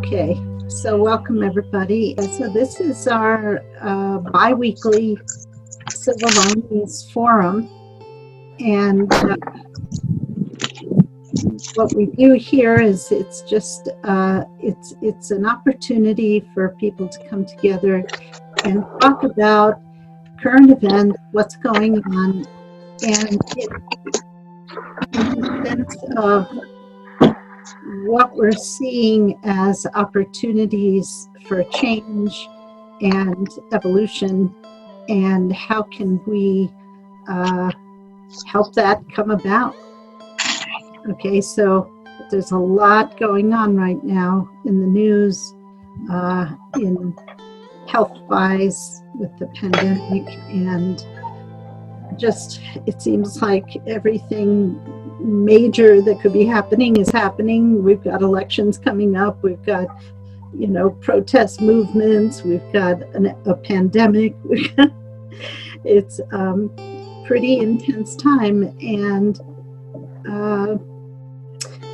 Okay, so welcome everybody. So this is our bi-weekly Civil Linings Forum, and what we do here is it's just it's an opportunity for people to come together and talk about current events, what's going on, and in the sense of what we're seeing as opportunities for change and evolution, and how can we help that come about. Okay, so there's a lot going on right now in the news, in health-wise with the pandemic, and just it seems like everything major that could be happening is happening. We've got elections coming up, we've got protest movements, we've got a pandemic. It's pretty intense time. And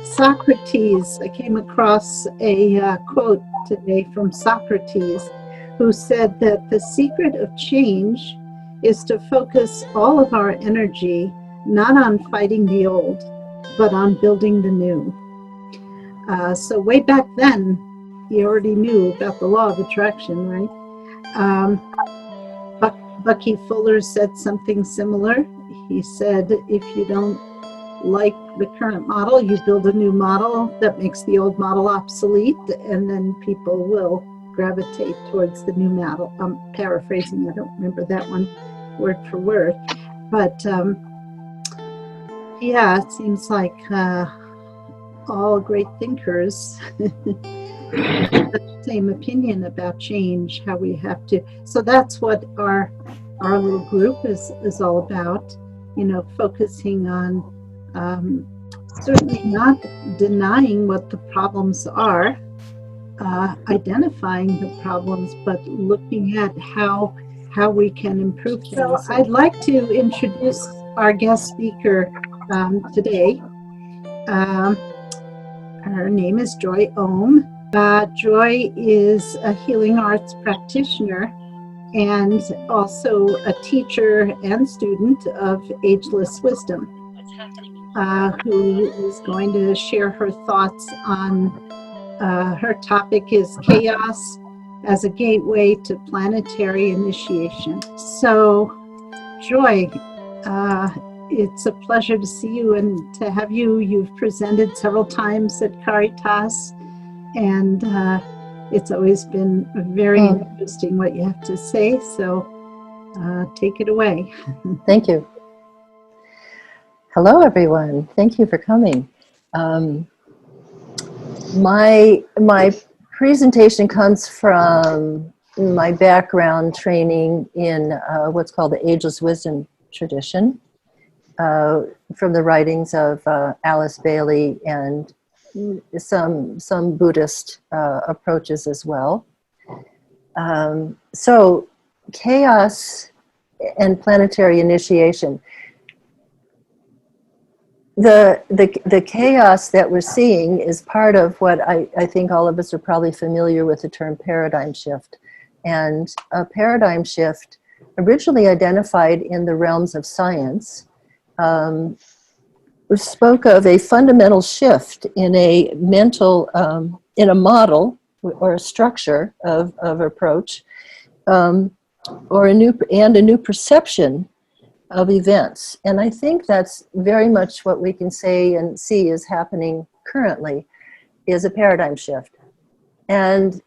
Socrates, I came across a quote today from Socrates, who said that the secret of change is to focus all of our energy not on fighting the old, but on building the new. So way back then, he already knew about the law of attraction, right? Bucky Fuller said something similar. He said, if you don't like the current model, you build a new model that makes the old model obsolete, and then people will gravitate towards the new model. I'm paraphrasing, I don't remember that one word for word, but yeah, it seems like all great thinkers have the same opinion about change, how we have to. So that's what our little group is all about, focusing on certainly not denying what the problems are, identifying the problems, but looking at how we can improve things. So I'd like to introduce our guest speaker today. Her name is Joy Ohm. Joy is a healing arts practitioner and also a teacher and student of Ageless Wisdom, who is going to share her thoughts on her topic is chaos as a gateway to planetary initiation. So, Joy, it's a pleasure to see you and to have you. You've presented several times at Caritas, and it's always been very interesting what you have to say. So, take it away. Thank you. Hello, everyone. Thank you for coming. My presentation comes from my background training in what's called the Ageless Wisdom tradition, from the writings of Alice Bailey and some Buddhist approaches as well. So chaos and planetary initiation. The chaos that we're seeing is part of what I think all of us are probably familiar with the term paradigm shift. And a paradigm shift, originally identified in the realms of science, spoke of a fundamental shift in a mental, in a model or a structure of approach, or a new perception of events. And I think that's very much what we can say and see is happening currently, is a paradigm shift. And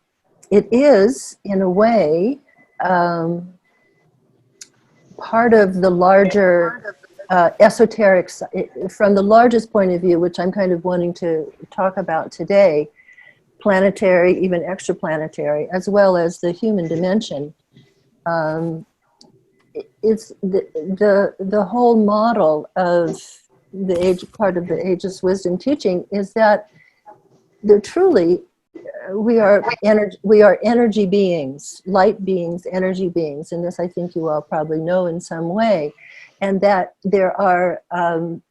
it is, in a way, part of the larger esoteric, from the largest point of view, which I'm kind of wanting to talk about today, planetary, even extraplanetary, as well as the human dimension. It's the whole model of part of the Ageless Wisdom teaching is that we are energy beings, light beings, energy beings, and this I think you all probably know in some way, and that there are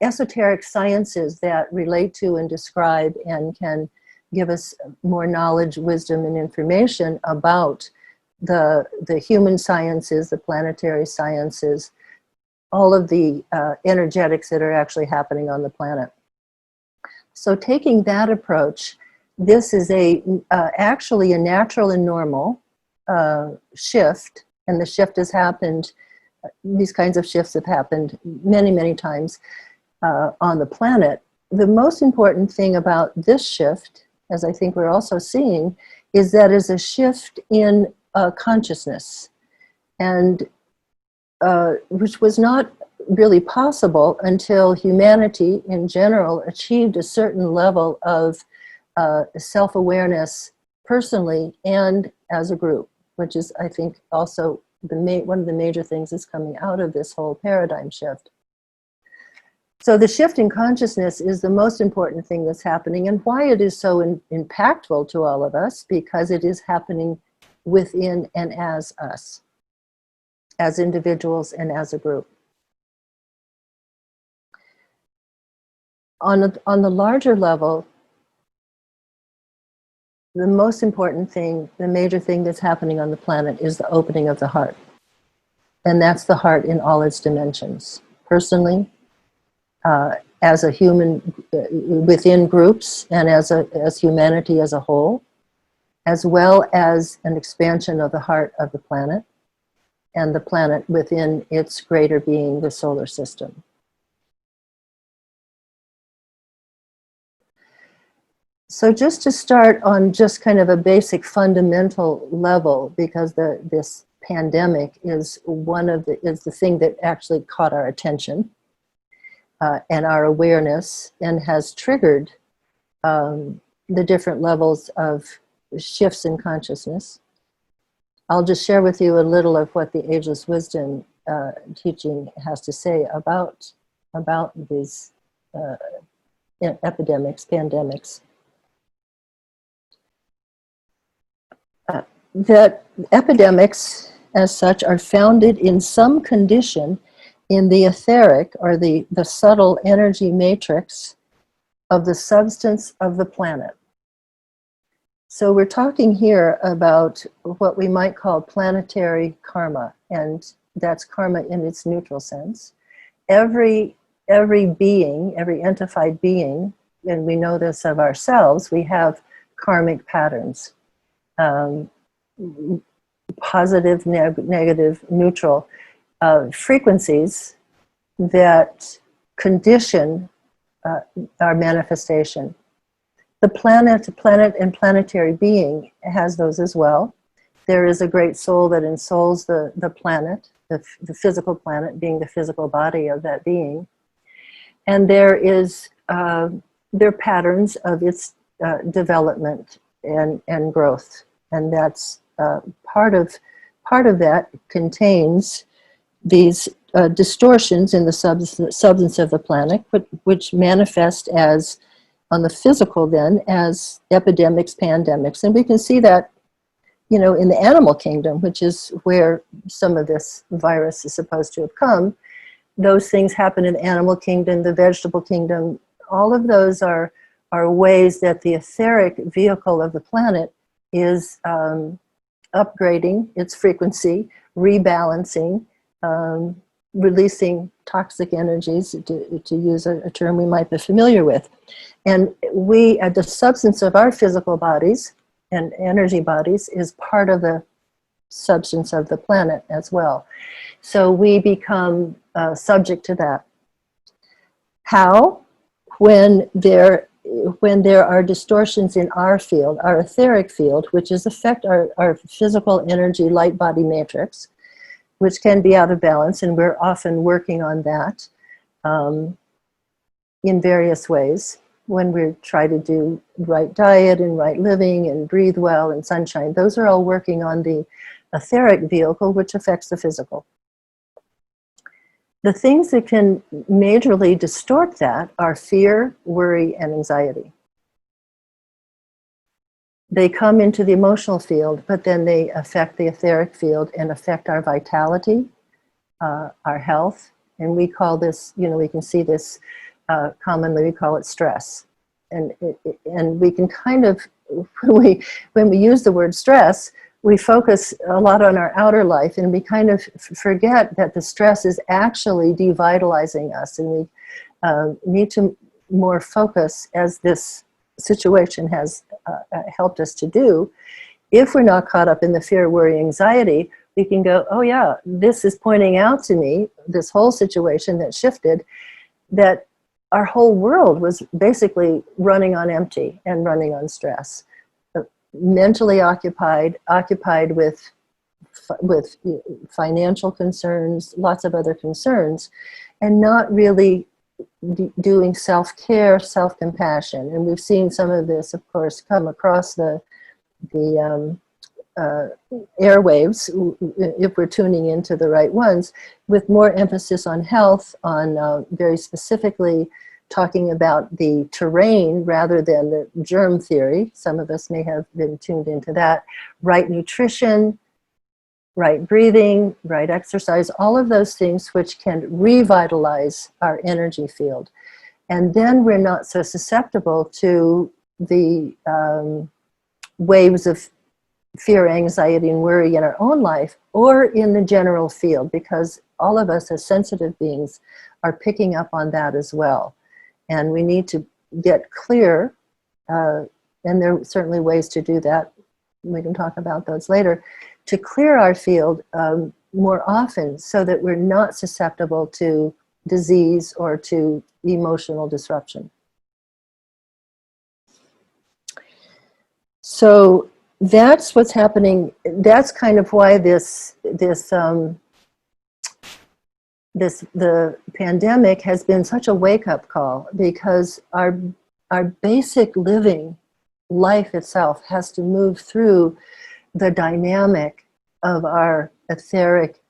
esoteric sciences that relate to and describe and can give us more knowledge, wisdom, and information about the human sciences, the planetary sciences, all of the energetics that are actually happening on the planet. So taking that approach, this is actually a natural and normal shift, and the shift has happened, these kinds of shifts have happened many, many times on the planet. The most important thing about this shift, as I think we're also seeing, is that is a shift in consciousness, and which was not really possible until humanity in general achieved a certain level of self-awareness personally and as a group, which is, I think, also one of the major things that's coming out of this whole paradigm shift. So the shift in consciousness is the most important thing that's happening, and why it is so impactful to all of us, because it is happening within and as us, as individuals and as a group. On the larger level, the most important thing, the major thing that's happening on the planet is the opening of the heart. And that's the heart in all its dimensions. Personally, as a human within groups, and as humanity as a whole, as well as an expansion of the heart of the planet, and the planet within its greater being, the solar system. So just to start on just kind of a basic fundamental level, because this pandemic is the thing that actually caught our attention and our awareness, and has triggered the different levels of shifts in consciousness. I'll just share with you a little of what the Ageless Wisdom teaching has to say about these epidemics, pandemics. That epidemics, as such, are founded in some condition in the etheric, or the subtle energy matrix of the substance of the planet. So we're talking here about what we might call planetary karma, and that's karma in its neutral sense. Every being, every entified being, and we know this of ourselves, we have karmic patterns. Positive, negative, neutral frequencies that condition our manifestation. The planet and planetary being has those as well. There is a great soul that ensouls the planet, the physical planet being the physical body of that being. And there are patterns of its development and growth. And that's part of that contains these distortions in the substance of the planet, which manifest as, on the physical then, as epidemics, pandemics. And we can see that, in the animal kingdom, which is where some of this virus is supposed to have come. Those things happen in the animal kingdom, the vegetable kingdom. All of those are ways that the etheric vehicle of the planet is upgrading its frequency, rebalancing, releasing toxic energies, to use a term we might be familiar with. And we, at the substance of our physical bodies and energy bodies, is part of the substance of the planet as well. So we become subject to that. How? When there are distortions in our field, our etheric field, which is affect our physical energy light body matrix, which can be out of balance, and we're often working on that in various ways. When we try to do right diet and right living and breathe well and sunshine, those are all working on the etheric vehicle, which affects the physical. The things that can majorly distort that are fear, worry, and anxiety. They come into the emotional field, but then they affect the etheric field and affect our vitality, our health. And we call this, we can see this commonly, we call it stress. and we can kind of, when we use the word stress, we focus a lot on our outer life, and we kind of forget that the stress is actually devitalizing us, and we need to more focus, as this situation has helped us to do. If we're not caught up in the fear, worry, anxiety, we can go, oh yeah, this is pointing out to me, this whole situation that shifted, that our whole world was basically running on empty and running on stress. Mentally occupied with financial concerns, lots of other concerns, and not really doing self-care, self-compassion. And we've seen some of this, of course, come across the airwaves, if we're tuning into the right ones, with more emphasis on health, on very specifically talking about the terrain rather than the germ theory. Some of us may have been tuned into that. Right nutrition, right breathing, right exercise, all of those things which can revitalize our energy field. And then we're not so susceptible to the waves of fear, anxiety, and worry in our own life or in the general field, because all of us as sensitive beings are picking up on that as well. And we need to get clear, and there are certainly ways to do that, we can talk about those later, to clear our field more often so that we're not susceptible to disease or to emotional disruption. So that's what's happening. That's kind of why the pandemic has been such a wake-up call, because our basic living life itself has to move through the dynamic of our etheric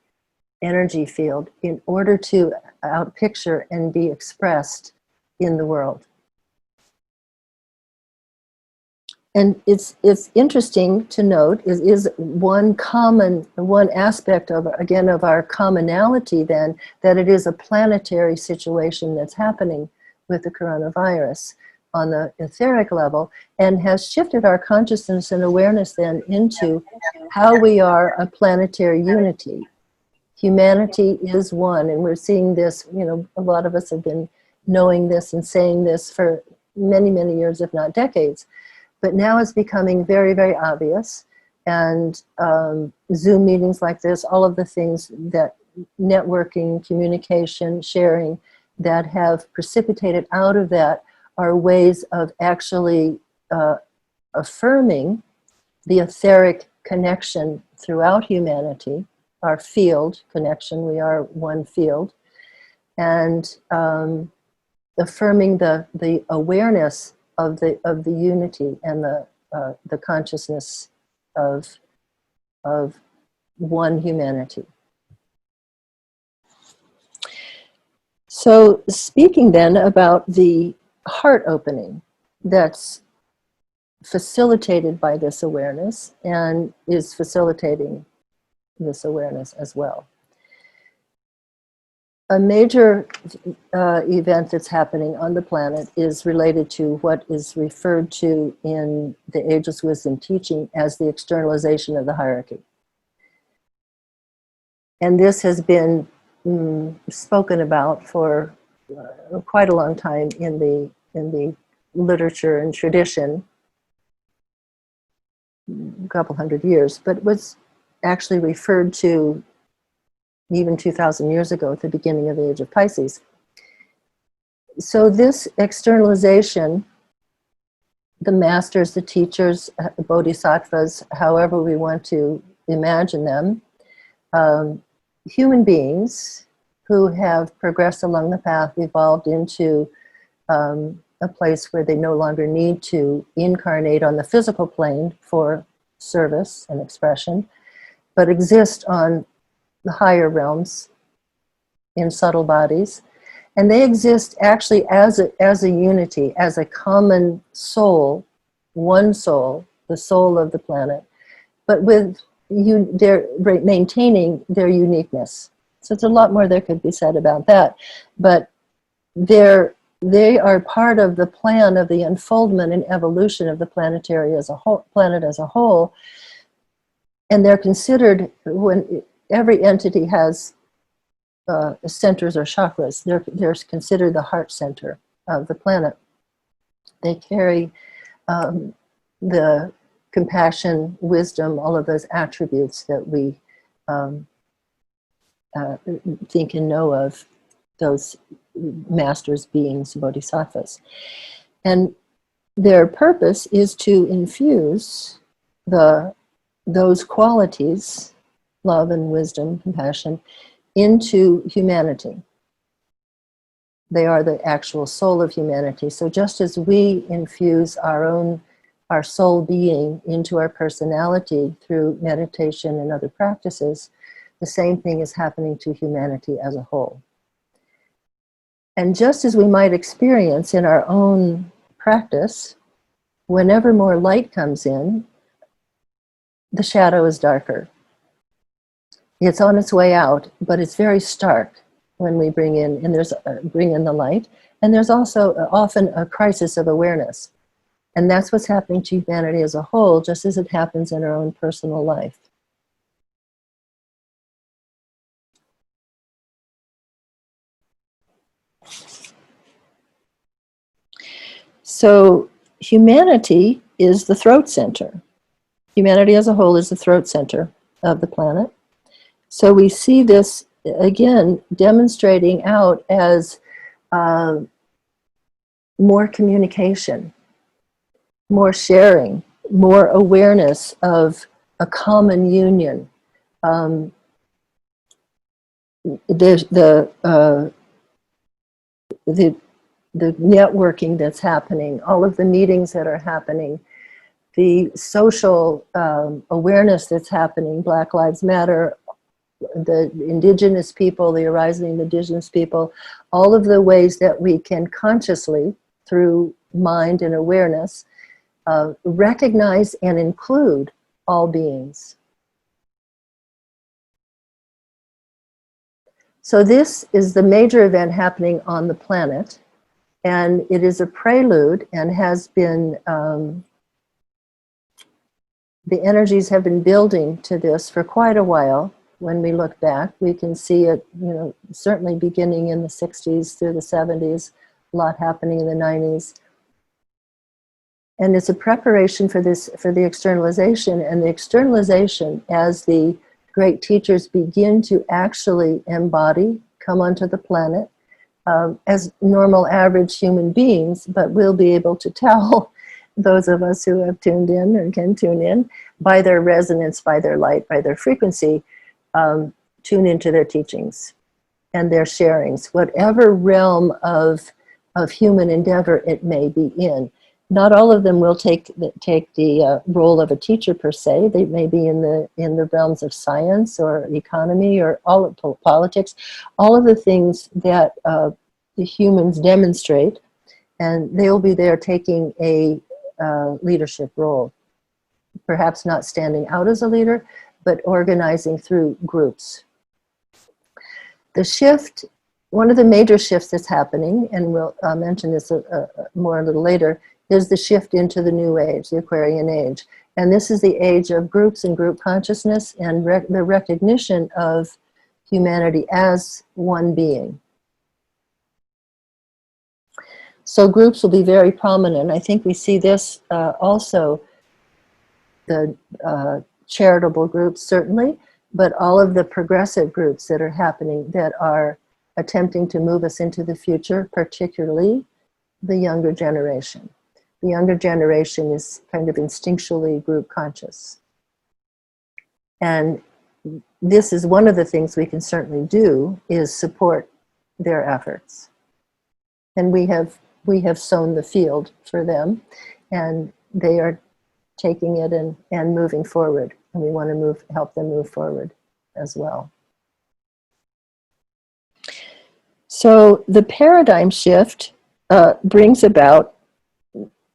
energy field in order to outpicture and be expressed in the world. And it's interesting to note is one aspect of, again, of our commonality then, that it is a planetary situation that's happening with the coronavirus on the etheric level, and has shifted our consciousness and awareness then into how we are a planetary unity. Humanity is one, and we're seeing this, you know, a lot of us have been knowing this and saying this for many, many years, if not decades. But now it's becoming very, very obvious, and Zoom meetings like this, all of the things that networking, communication, sharing, that have precipitated out of that are ways of actually affirming the etheric connection throughout humanity, our field connection, we are one field, and affirming the awareness of the unity and the consciousness of one humanity. So speaking then about the heart opening that's facilitated by this awareness and is facilitating this awareness as well. A major event that's happening on the planet is related to what is referred to in the Ageless Wisdom teaching as the externalization of the hierarchy. And this has been spoken about for quite a long time in the literature and tradition, a couple hundred years, but was actually referred to even 2,000 years ago at the beginning of the age of Pisces. So this externalization, the masters, the teachers, the bodhisattvas, however we want to imagine them, human beings who have progressed along the path, evolved into a place where they no longer need to incarnate on the physical plane for service and expression, but exist on the higher realms in subtle bodies. And they exist actually as a unity, as a common soul, one soul, the soul of the planet, but they're maintaining their uniqueness. So it's a lot more that could be said about that. But they're they are part of the plan of the unfoldment and evolution of the planetary as a whole, planet as a whole. And they're considered, when every entity has centers or chakras, they're considered the heart center of the planet. They carry the compassion, wisdom, all of those attributes that we think and know of, those masters, beings, bodhisattvas. And their purpose is to infuse those qualities, love and wisdom, compassion, into humanity. They are the actual soul of humanity. So just as we infuse our soul being into our personality through meditation and other practices, the same thing is happening to humanity as a whole. And just as we might experience in our own practice, whenever more light comes in, the shadow is darker. It's on its way out, but it's very stark when we bring in the light. And there's also often a crisis of awareness. And that's what's happening to humanity as a whole, just as it happens in our own personal life. So humanity is the throat center. Humanity as a whole is the throat center of the planet. So we see this, again, demonstrating out as more communication, more sharing, more awareness of a common union. There's the networking that's happening, all of the meetings that are happening, the social awareness that's happening, Black Lives Matter, the indigenous people, the arising indigenous people, all of the ways that we can consciously, through mind and awareness, recognize and include all beings. So this is the major event happening on the planet, and it is a prelude and has been, the energies have been building to this for quite a while. When we look back, we can see it, certainly beginning in the 60s through the 70s, a lot happening in the 90s. And it's a preparation for this, for the externalization, and the externalization as the great teachers begin to actually embody, come onto the planet as normal, average human beings, but we'll be able to tell those of us who have tuned in or can tune in by their resonance, by their light, by their frequency, tune into their teachings and their sharings, whatever realm of human endeavor it may be in. Not all of them will take the role of a teacher per se. They may be in the realms of science or economy or all of politics, all of the things that the humans demonstrate, and they'll be there taking a leadership role. Perhaps not standing out as a leader, but organizing through groups. The shift, one of the major shifts that's happening, and we'll mention this more a little later, is the shift into the new age, the Aquarian age. And this is the age of groups and group consciousness and the recognition of humanity as one being. So groups will be very prominent. I think we see this also, the charitable groups certainly, but all of the progressive groups that are happening that are attempting to move us into the future, particularly the younger generation. The younger generation is kind of instinctually group conscious. And this is one of the things we can certainly do, is support their efforts. And we have sown the field for them, and they are taking it and moving forward. And we want to help them move forward as well. So the paradigm shift brings about,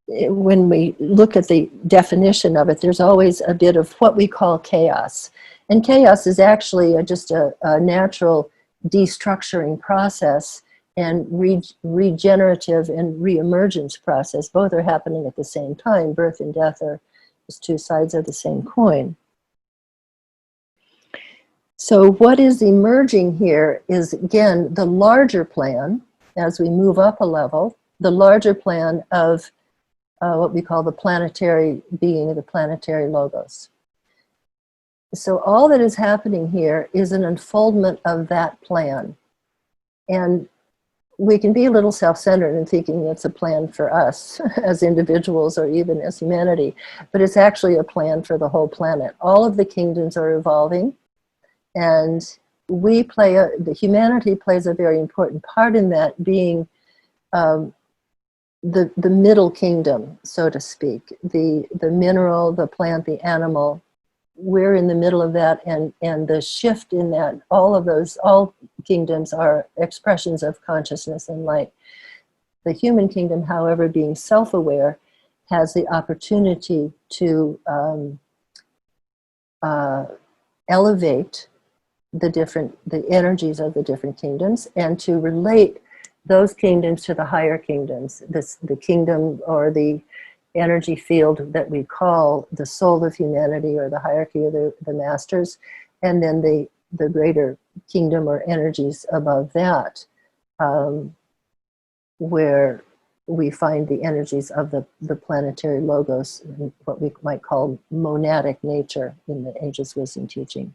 when we look at the definition of it, there's always a bit of what we call chaos. And chaos is actually just a natural destructuring process and regenerative and reemergence process. Both are happening at the same time. Birth and death are just two sides of the same coin. So what is emerging here is, again, the larger plan, as we move up a level, the larger plan of what we call the planetary being, the planetary logos. So all that is happening here is an unfoldment of that plan. And we can be a little self-centered in thinking it's a plan for us as individuals or even as humanity, but it's actually a plan for the whole planet. All of the kingdoms are evolving, and the humanity plays a very important part in that, being the middle kingdom, so to speak, the mineral, the plant, the animal. We're in the middle of that, and the shift in that, all kingdoms are expressions of consciousness and light. The human kingdom, however, being self-aware, has the opportunity to elevate the energies of the different kingdoms, and to relate those kingdoms to the higher kingdoms, the kingdom or the energy field that we call the soul of humanity, or the hierarchy of the masters, and then the greater kingdom or energies above that, where we find the energies of the planetary logos, what we might call monadic nature in the Ageless Wisdom teaching.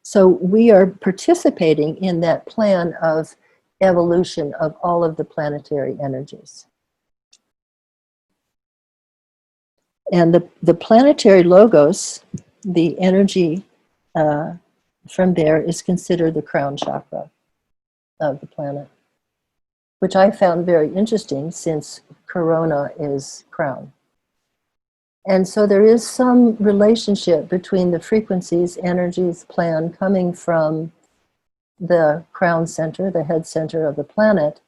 So we are participating in that plan of evolution of all of the planetary energies. And the planetary logos, the energy from there, is considered the crown chakra of the planet, which I found very interesting since Corona is crown. And so there is some relationship between the frequencies, energies, plan coming from the crown center, the head center of the planet,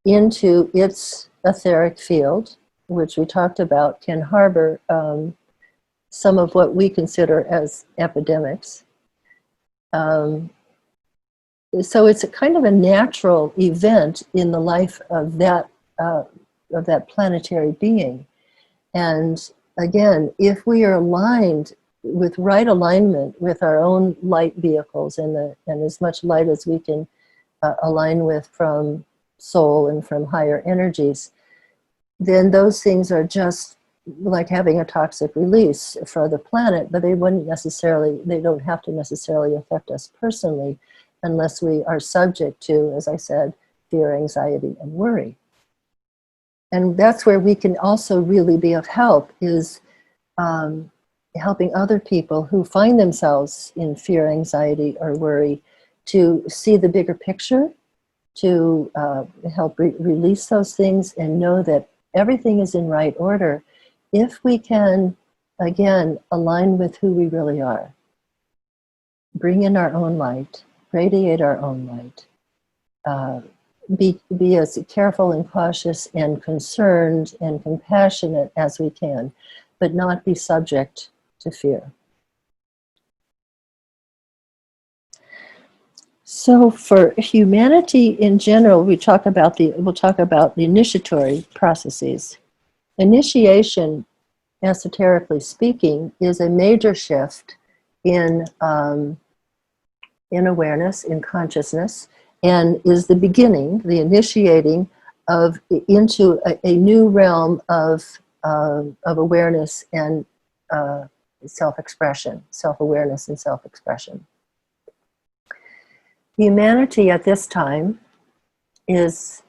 into its etheric field, which we talked about can harbor some of what we consider as epidemics. So it's a kind of a natural event in the life of that planetary being. And again, if we are aligned with right alignment with our own light vehicles, and as much light as we can align with from soul and from higher energies, then those things are just like having a toxic release for the planet, but they don't have to necessarily affect us personally, unless we are subject to, as I said, fear, anxiety, and worry. And that's where we can also really be of help, is helping other people who find themselves in fear, anxiety, or worry to see the bigger picture, to help release those things and know that everything is in right order if we can, again, align with who we really are. Bring in our own light, radiate our own light. Be as careful and cautious and concerned and compassionate as we can, but not be subject to fear. So for humanity in general, we'll talk about the initiatory processes. Initiation, esoterically speaking, is a major shift in awareness, in consciousness, and is the beginning, the initiating of into a new realm of awareness and self-expression, self-awareness and self-expression. Humanity at this time is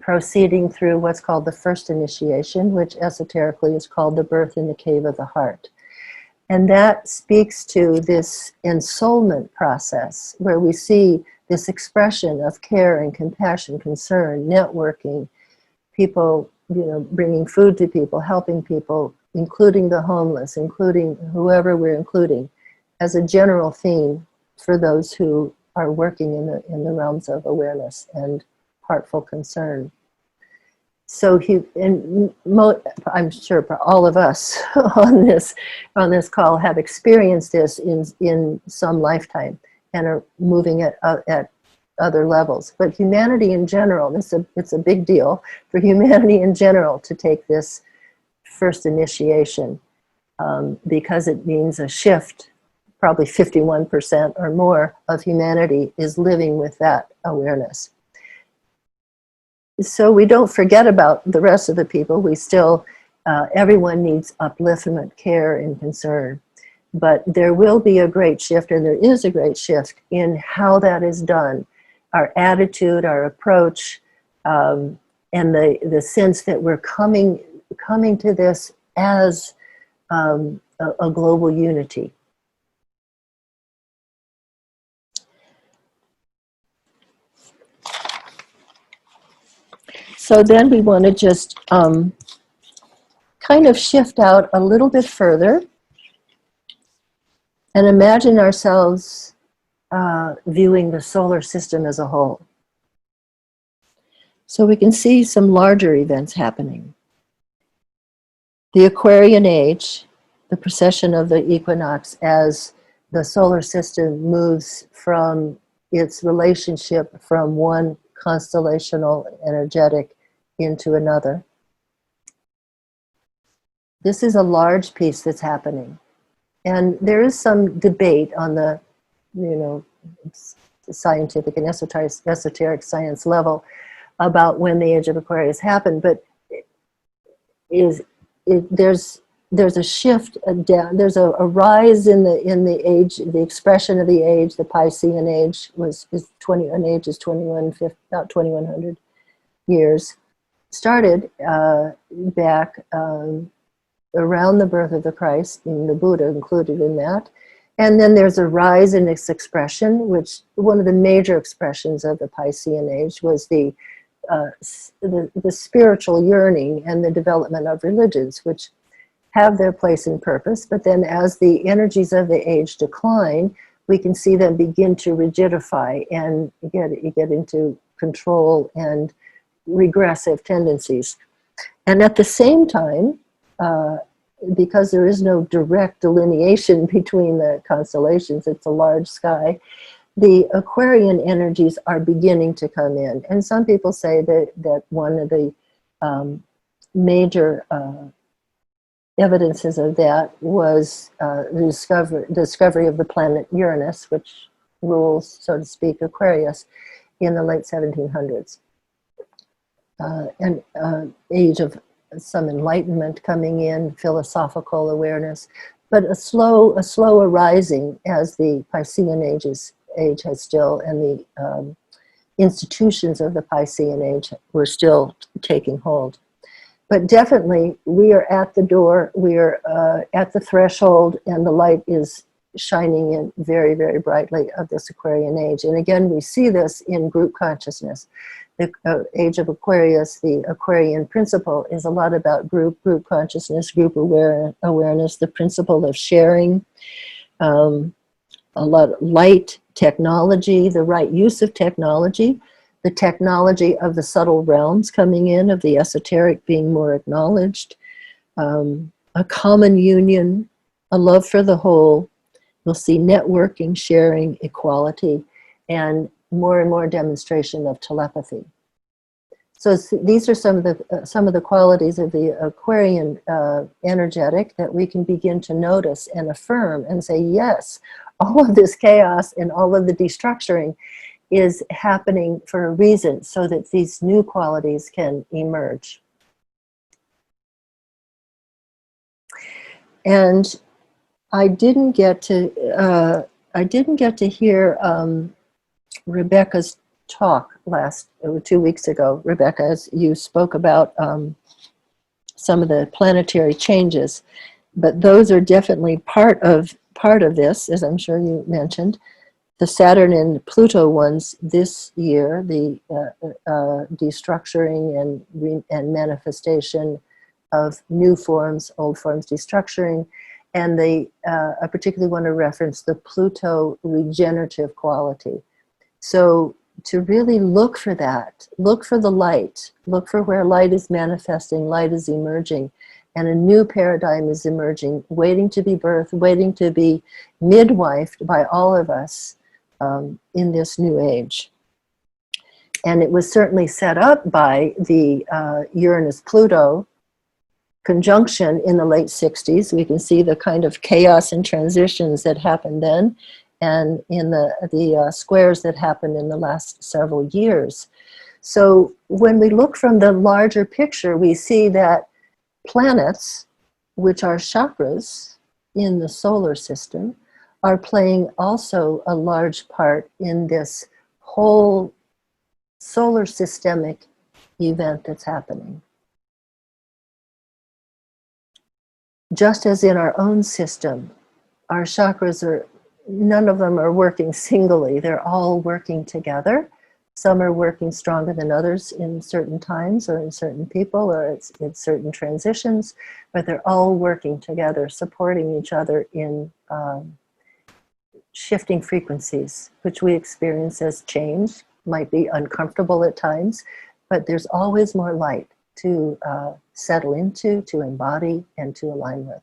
proceeding through what's called the first initiation, which esoterically is called the birth in the cave of the heart. And that speaks to this ensoulment process, where we see this expression of care and compassion, concern, networking, people, bringing food to people, helping people, including the homeless, including whoever we're including, as a general theme for those who are working in the realms of awareness and heartful concern. So I'm sure all of us on this call have experienced this in some lifetime, and are moving at other levels. But humanity in general, it's a big deal for humanity in general to take this first initiation, because it means a shift. Probably 51% or more of humanity is living with that awareness. So we don't forget about the rest of the people. We still, everyone needs upliftment, care, and concern. But there will be a great shift, and there is a great shift in how that is done. Our attitude, our approach, and the sense that we're coming to this as a global unity. So then we want to just kind of shift out a little bit further and imagine ourselves viewing the solar system as a whole. So we can see some larger events happening. The Aquarian age, the precession of the equinox, as the solar system moves from its relationship from one constellational energetic into another. This is a large piece that's happening. And there is some debate on the, scientific and esoteric science level about when the age of Aquarius happened, but there's a shift down, there's a rise in the age, the expression of the age. The Piscean age is 2100 years. Started back around the birth of the Christ, and the Buddha included in that. And then there's a rise in its expression, which one of the major expressions of the Piscean age was the spiritual yearning and the development of religions, which have their place and purpose. But then as the energies of the age decline, we can see them begin to rigidify and get into control and regressive tendencies. And at the same time, because there is no direct delineation between the constellations, it's a large sky, the Aquarian energies are beginning to come in. And some people say that one of the major evidences of that was the discovery of the planet Uranus, which rules, so to speak, Aquarius in the late 1700s. And age of some enlightenment coming in, philosophical awareness, but a slow arising as the Piscean age has still, and the institutions of the Piscean age were still taking hold. But definitely, we are at the door, we are at the threshold, and the light is shining in very, very brightly of this Aquarian age. And again, we see this in group consciousness. The age of Aquarius, the Aquarian principle, is a lot about group consciousness, group awareness, the principle of sharing, a lot of light, technology, the right use of technology, the technology of the subtle realms coming in, of the esoteric being more acknowledged, a common union, a love for the whole. We'll see networking, sharing, equality, and more demonstration of telepathy. So these are some of the qualities of the Aquarian energetic that we can begin to notice and affirm and say, yes, all of this chaos and all of the destructuring is happening for a reason, so that these new qualities can emerge. And I didn't get to hear Rebecca's talk 2 weeks ago. Rebecca, as you spoke about some of the planetary changes, but those are definitely part of this, as I'm sure you mentioned. The Saturn and Pluto ones this year, the destructuring and manifestation of new forms, old forms destructuring, and I particularly want to reference the Pluto regenerative quality. So to really look for that, look for the light, look for where light is manifesting, light is emerging, and a new paradigm is emerging, waiting to be birthed, waiting to be midwifed by all of us in this new age. And it was certainly set up by the Uranus-Pluto conjunction in the late 60s. We can see the kind of chaos and transitions that happened then, and in the squares that happened in the last several years. So when we look from the larger picture, we see that planets, which are chakras in the solar system, are playing also a large part in this whole solar systemic event that's happening. Just as in our own system, our chakras are, none of them are working singly. They're all working together. Some are working stronger than others in certain times or in certain people or it's certain transitions, but they're all working together, supporting each other in shifting frequencies, which we experience as change, might be uncomfortable at times, but there's always more light to settle into, to embody, and to align with.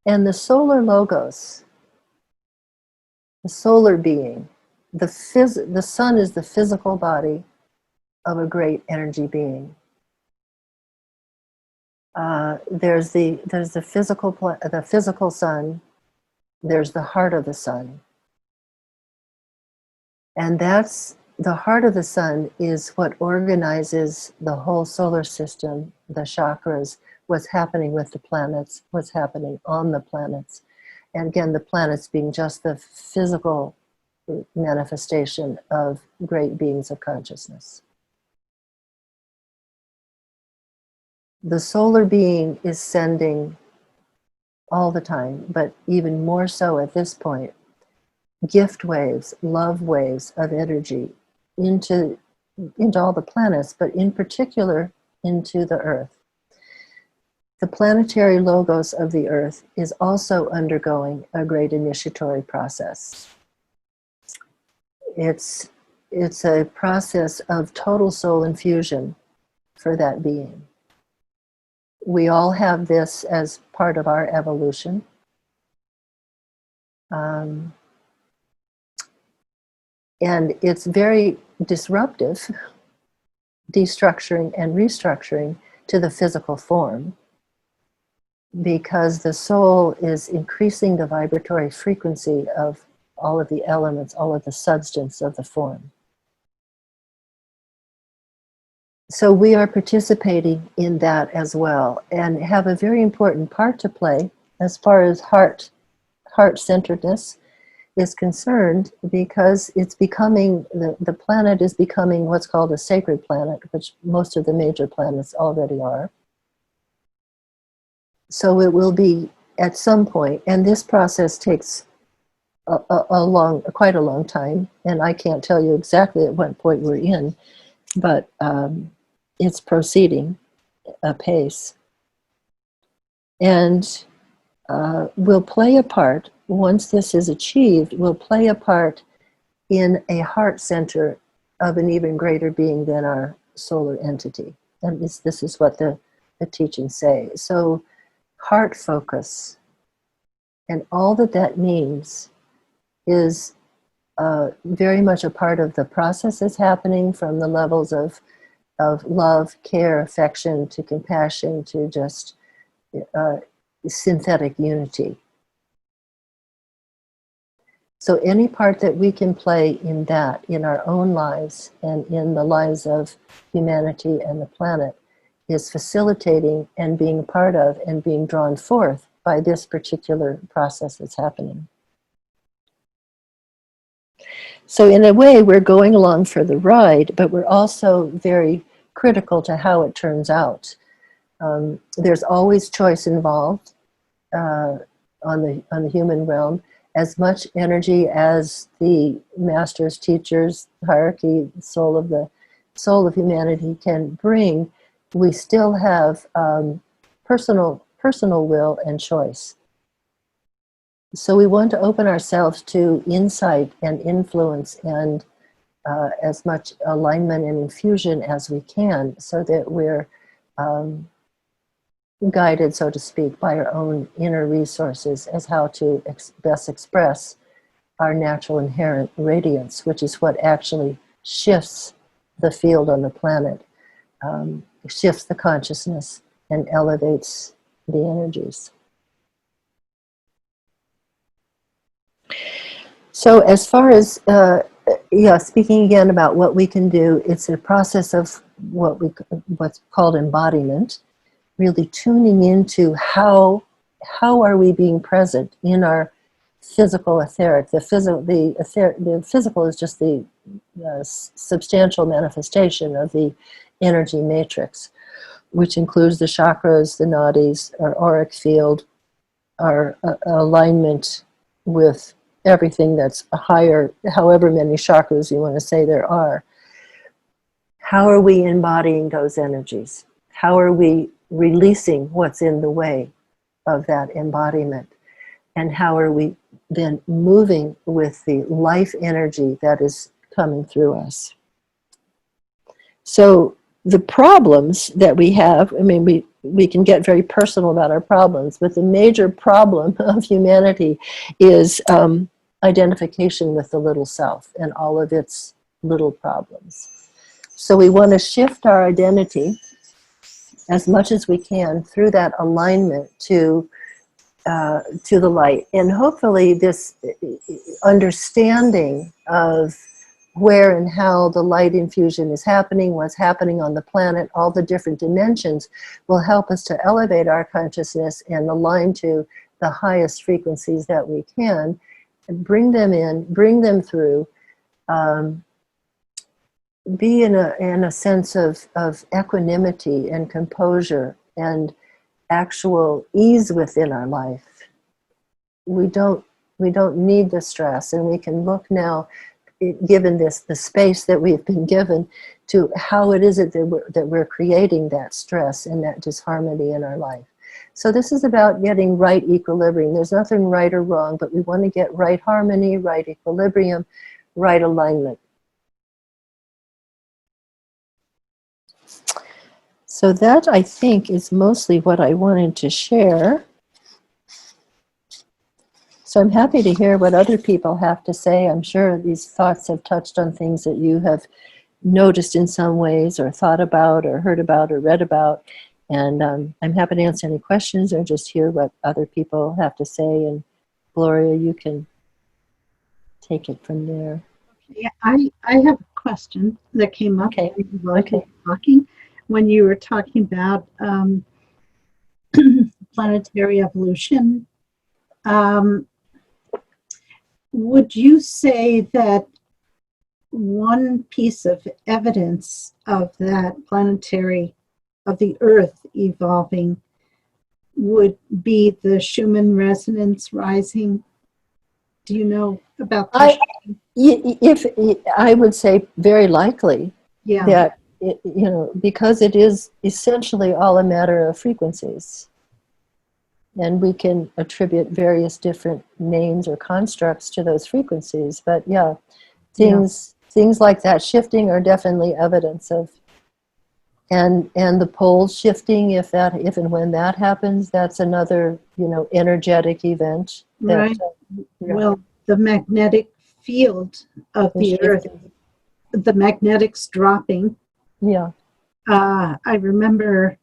And the solar logos, the solar being, the sun is the physical body of a great energy being. There's the physical sun. There's the heart of the sun, and that's the heart of the sun is what organizes the whole solar system, the chakras, what's happening with the planets, what's happening on the planets, and again, the planets being just the physical manifestation of great beings of consciousness. The solar being is sending all the time, but even more so at this point, gift waves, love waves of energy into all the planets, but in particular into the Earth. The planetary logos of the Earth is also undergoing a great initiatory process. It's a process of total soul infusion for that being. We all have this as part of our evolution. And it's very disruptive, destructuring and restructuring to the physical form, because the soul is increasing the vibratory frequency of all of the elements, all of the substance of the form. So we are participating in that as well and have a very important part to play as far as heart-centeredness is concerned, because it's becoming, the planet is becoming what's called a sacred planet, which most of the major planets already are. So it will be at some point, and this process takes quite a long time, and I can't tell you exactly at what point we're in, but it's proceeding apace. And will play a part, once this is achieved, will play a part in a heart center of an even greater being than our solar entity. And this is what the teachings say. So heart focus, and all that means is very much a part of the process that's happening, from the levels of love, care, affection, to compassion, to just synthetic unity. So any part that we can play in that, in our own lives and in the lives of humanity and the planet, is facilitating and being part of and being drawn forth by this particular process that's happening. So in a way, we're going along for the ride, but we're also very critical to how it turns out. There's always choice involved on the human realm. As much energy as the masters, teachers, hierarchy, soul of humanity can bring, we still have personal will and choice. So we want to open ourselves to insight and influence and as much alignment and infusion as we can, so that we're guided, so to speak, by our own inner resources as how to best express our natural inherent radiance, which is what actually shifts the field on the planet, shifts the consciousness and elevates the energies. So as far as, speaking again about what we can do, it's a process of what's called embodiment, really tuning into how are we being present in our physical etheric. The physical is just the substantial manifestation of the energy matrix, which includes the chakras, the nadis, our auric field, our alignment with everything that's higher, however many chakras you want to say there are. How are we embodying those energies? How are we releasing what's in the way of that embodiment? And how are we then moving with the life energy that is coming through us? So the problems that we have, I mean, we can get very personal about our problems, but the major problem of humanity is identification with the little self and all of its little problems. So we want to shift our identity as much as we can through that alignment to the light. And hopefully this understanding of where and how the light infusion is happening, what's happening on the planet, all the different dimensions will help us to elevate our consciousness and align to the highest frequencies that we can, and bring them in, bring them through, be in a sense of equanimity and composure and actual ease within our life. We don't need the stress, and we can look now, given the space that we've been given, to how it is that we're creating that stress and that disharmony in our life. So this is about getting right equilibrium. There's nothing right or wrong, but we want to get right harmony, right equilibrium, right alignment. So that, I think, is mostly what I wanted to share. So I'm happy to hear what other people have to say. I'm sure these thoughts have touched on things that you have noticed in some ways, or thought about, or heard about, or read about. And I'm happy to answer any questions or just hear what other people have to say. And Gloria, you can take it from there. Yeah, I have a question that came up Okay. while you were talking. When you were talking about planetary evolution, would you say that one piece of evidence of that planetary, of the Earth evolving, would be the Schumann resonance rising? Do you know about that? If I would say very likely, Yeah. that because it is essentially all a matter of frequencies, and we can attribute various different names or constructs to those frequencies. But yeah, things like that shifting are definitely evidence of, and the poles shifting, if and when that happens, that's another energetic event. Right. Well, the magnetic field of the Earth, the magnetics dropping. Yeah. I remember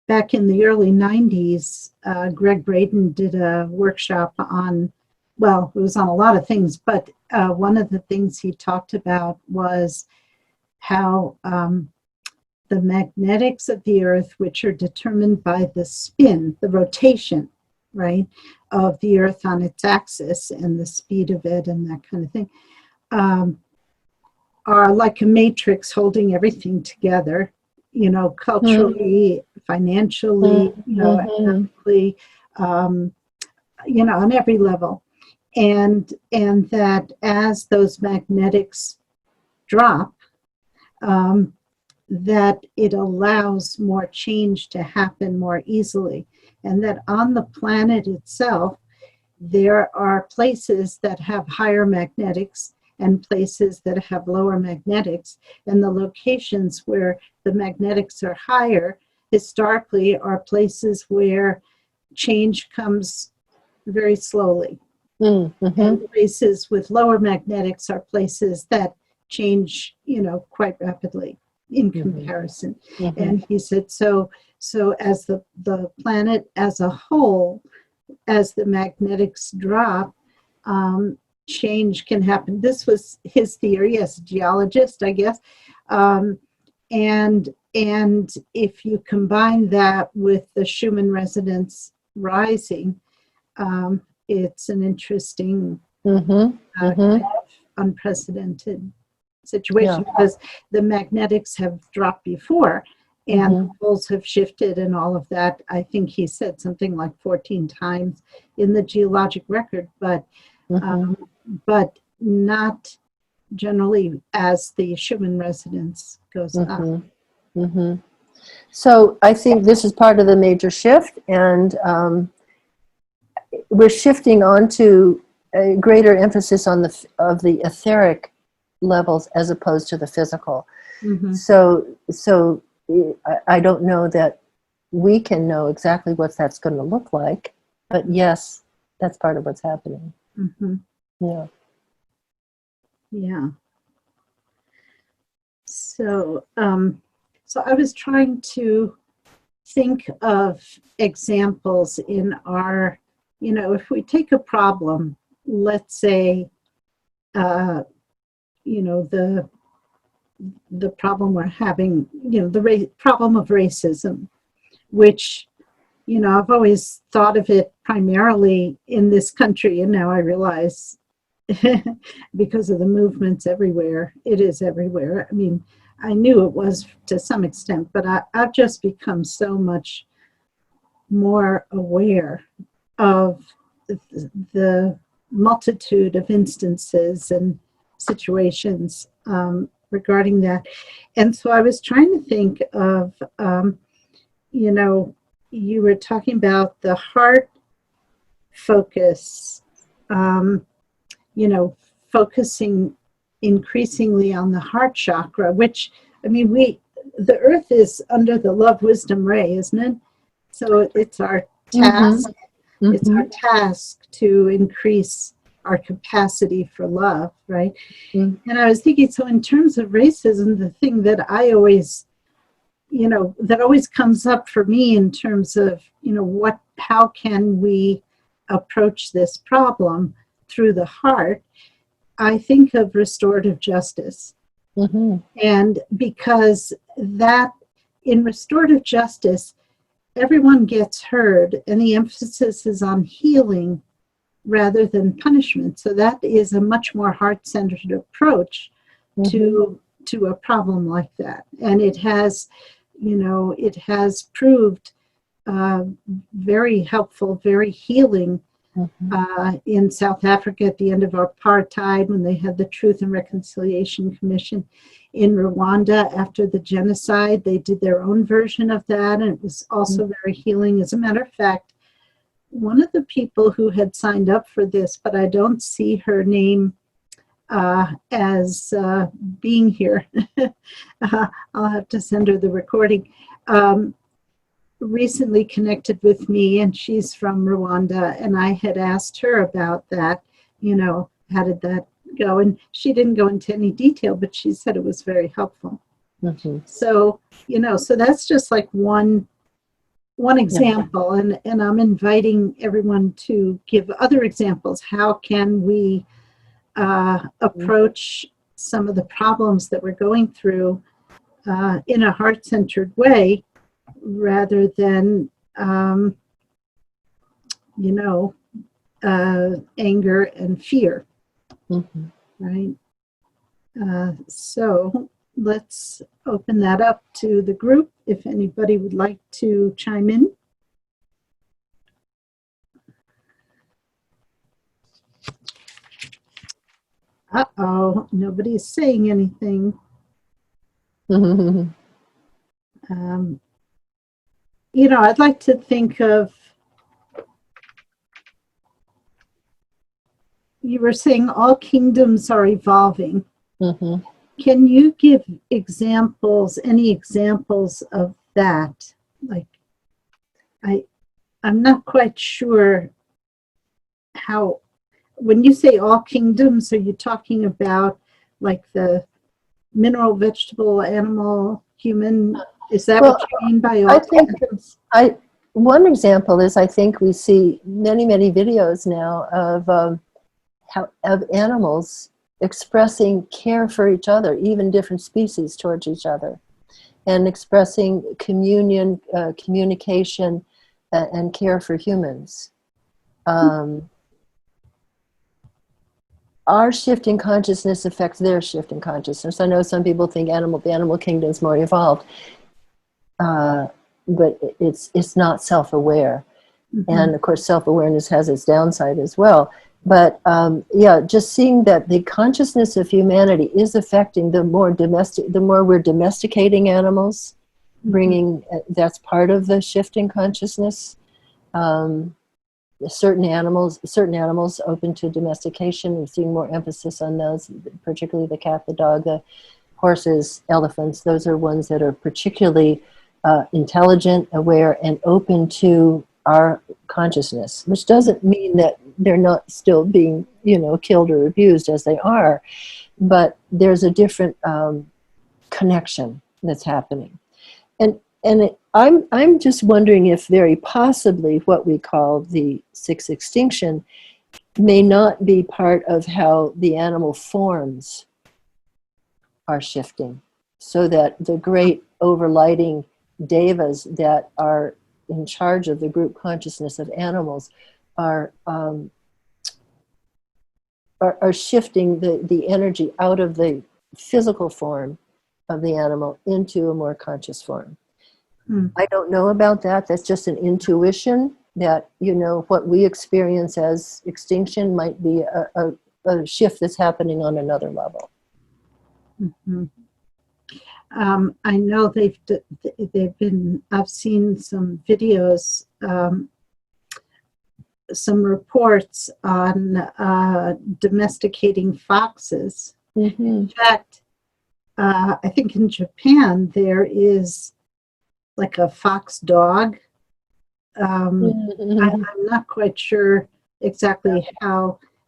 back in the early 90s, Greg Braden did a workshop on, well, it was on a lot of things, but one of the things he talked about was how the magnetics of the Earth, which are determined by the spin, the rotation, right, of the Earth on its axis and the speed of it and that kind of thing, are like a matrix holding everything together, culturally, financially, economically, on every level. And that as those magnetics drop, that it allows more change to happen more easily. And that on the planet itself, there are places that have higher magnetics and places that have lower magnetics. And the locations where the magnetics are higher, historically, are places where change comes very slowly. Mm-hmm. And places with lower magnetics are places that change, quite rapidly in comparison. Mm-hmm. And he said, so as the planet as a whole, as the magnetics drop, change can happen. This was his theory as a geologist, I guess. And if you combine that with the Schumann resonance rising, it's an interesting, kind of unprecedented situation, because the magnetics have dropped before and the poles have shifted and all of that. I think he said something like 14 times in the geologic record, but not generally as the Schumann resonance goes up. So I think this is part of the major shift, and we're shifting on a greater emphasis on the etheric levels as opposed to the physical. So I don't know that we can know exactly what that's going to look like, but yes, that's part of what's happening. Yeah. So I was trying to think of examples in our, if we take a problem, let's say, the problem we're having, the problem of racism, which, I've always thought of it primarily in this country, and now I realize because of the movements everywhere, it is everywhere. I mean, I knew it was to some extent, but I've just become so much more aware of the multitude of instances and situations regarding that. And so I was trying to think of, you were talking about the heart focus, focusing increasingly on the heart chakra, which, the earth is under the love wisdom ray, isn't it? So it's our task. It's our task to increase our capacity for love, right? And I was thinking, so in terms of racism, the thing that I always, that always comes up for me in terms of, how can we approach this problem through the heart? I think of restorative justice. And because that, in restorative justice, everyone gets heard, and the emphasis is on healing rather than punishment. So that is a much more heart-centered approach to a problem like that. And it has, it has proved very helpful, very healing in South Africa at the end of apartheid, when they had the Truth and Reconciliation Commission. In Rwanda, after the genocide, they did their own version of that, and it was also very healing. As a matter of fact, one of the people who had signed up for this, but I don't see her name as being here. I'll have to send her the recording. Recently connected with me, and she's from Rwanda, and I had asked her about that, how did that go? And she didn't go into any detail, but she said it was very helpful. So, so that's just like one example, and I'm inviting everyone to give other examples. How can we approach some of the problems that we're going through in a heart-centered way, rather than, anger and fear, right? So let's open that up to the group if anybody would like to chime in. Uh-oh, nobody's saying anything. I'd like to think of, you were saying all kingdoms are evolving. Can you give examples, any examples of that? Like, I'm not quite sure how, when you say all kingdoms, are you talking about like the mineral, vegetable, animal, human? Is that Well, what you mean by I all think kingdoms? one example is I think we see many videos now of animals expressing care for each other, even different species towards each other, and expressing communion, communication, and care for humans. Our shift in consciousness affects their shift in consciousness. I know some people think the animal kingdom is more evolved, but it's not self-aware. Mm-hmm. And of course, self-awareness has its downside as well. But yeah, just seeing that the consciousness of humanity is affecting the more we're domesticating animals, bringing that's part of the shift in consciousness. Certain animals open to domestication. We're seeing more emphasis on those, particularly the cat, the dog, the horses, elephants. Those are ones that are particularly intelligent, aware, and open to our consciousness, which doesn't mean that they're not still being, killed or abused, as they are, but there's a different connection that's happening. And I'm just wondering if very possibly what we call the sixth extinction may not be part of how the animal forms are shifting, so that the great overlighting devas that are in charge of the group consciousness of animals are shifting the energy out of the physical form of the animal into a more conscious form. I don't know about that. That's just an intuition that, what we experience as extinction might be a shift that's happening on another level. Mm-hmm. I know I've seen some videos, some reports on domesticating foxes. Mm-hmm. In fact, I think in Japan there is like a fox dog. I'm not quite sure exactly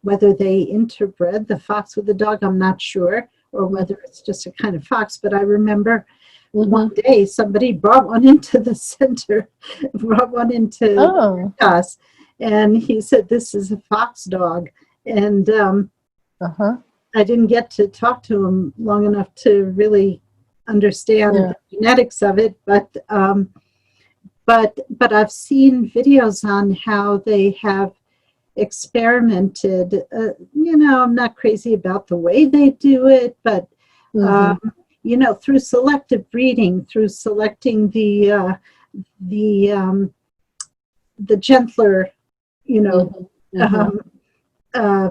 whether they interbred the fox with the dog, I'm not sure, or whether it's just a kind of fox. But I remember one day somebody brought one into the center, us, and he said, "This is a fox dog." And I didn't get to talk to him long enough to really understand the genetics of it, but I've seen videos on how they have experimented. I'm not crazy about the way they do it, but through selective breeding, through selecting the gentler,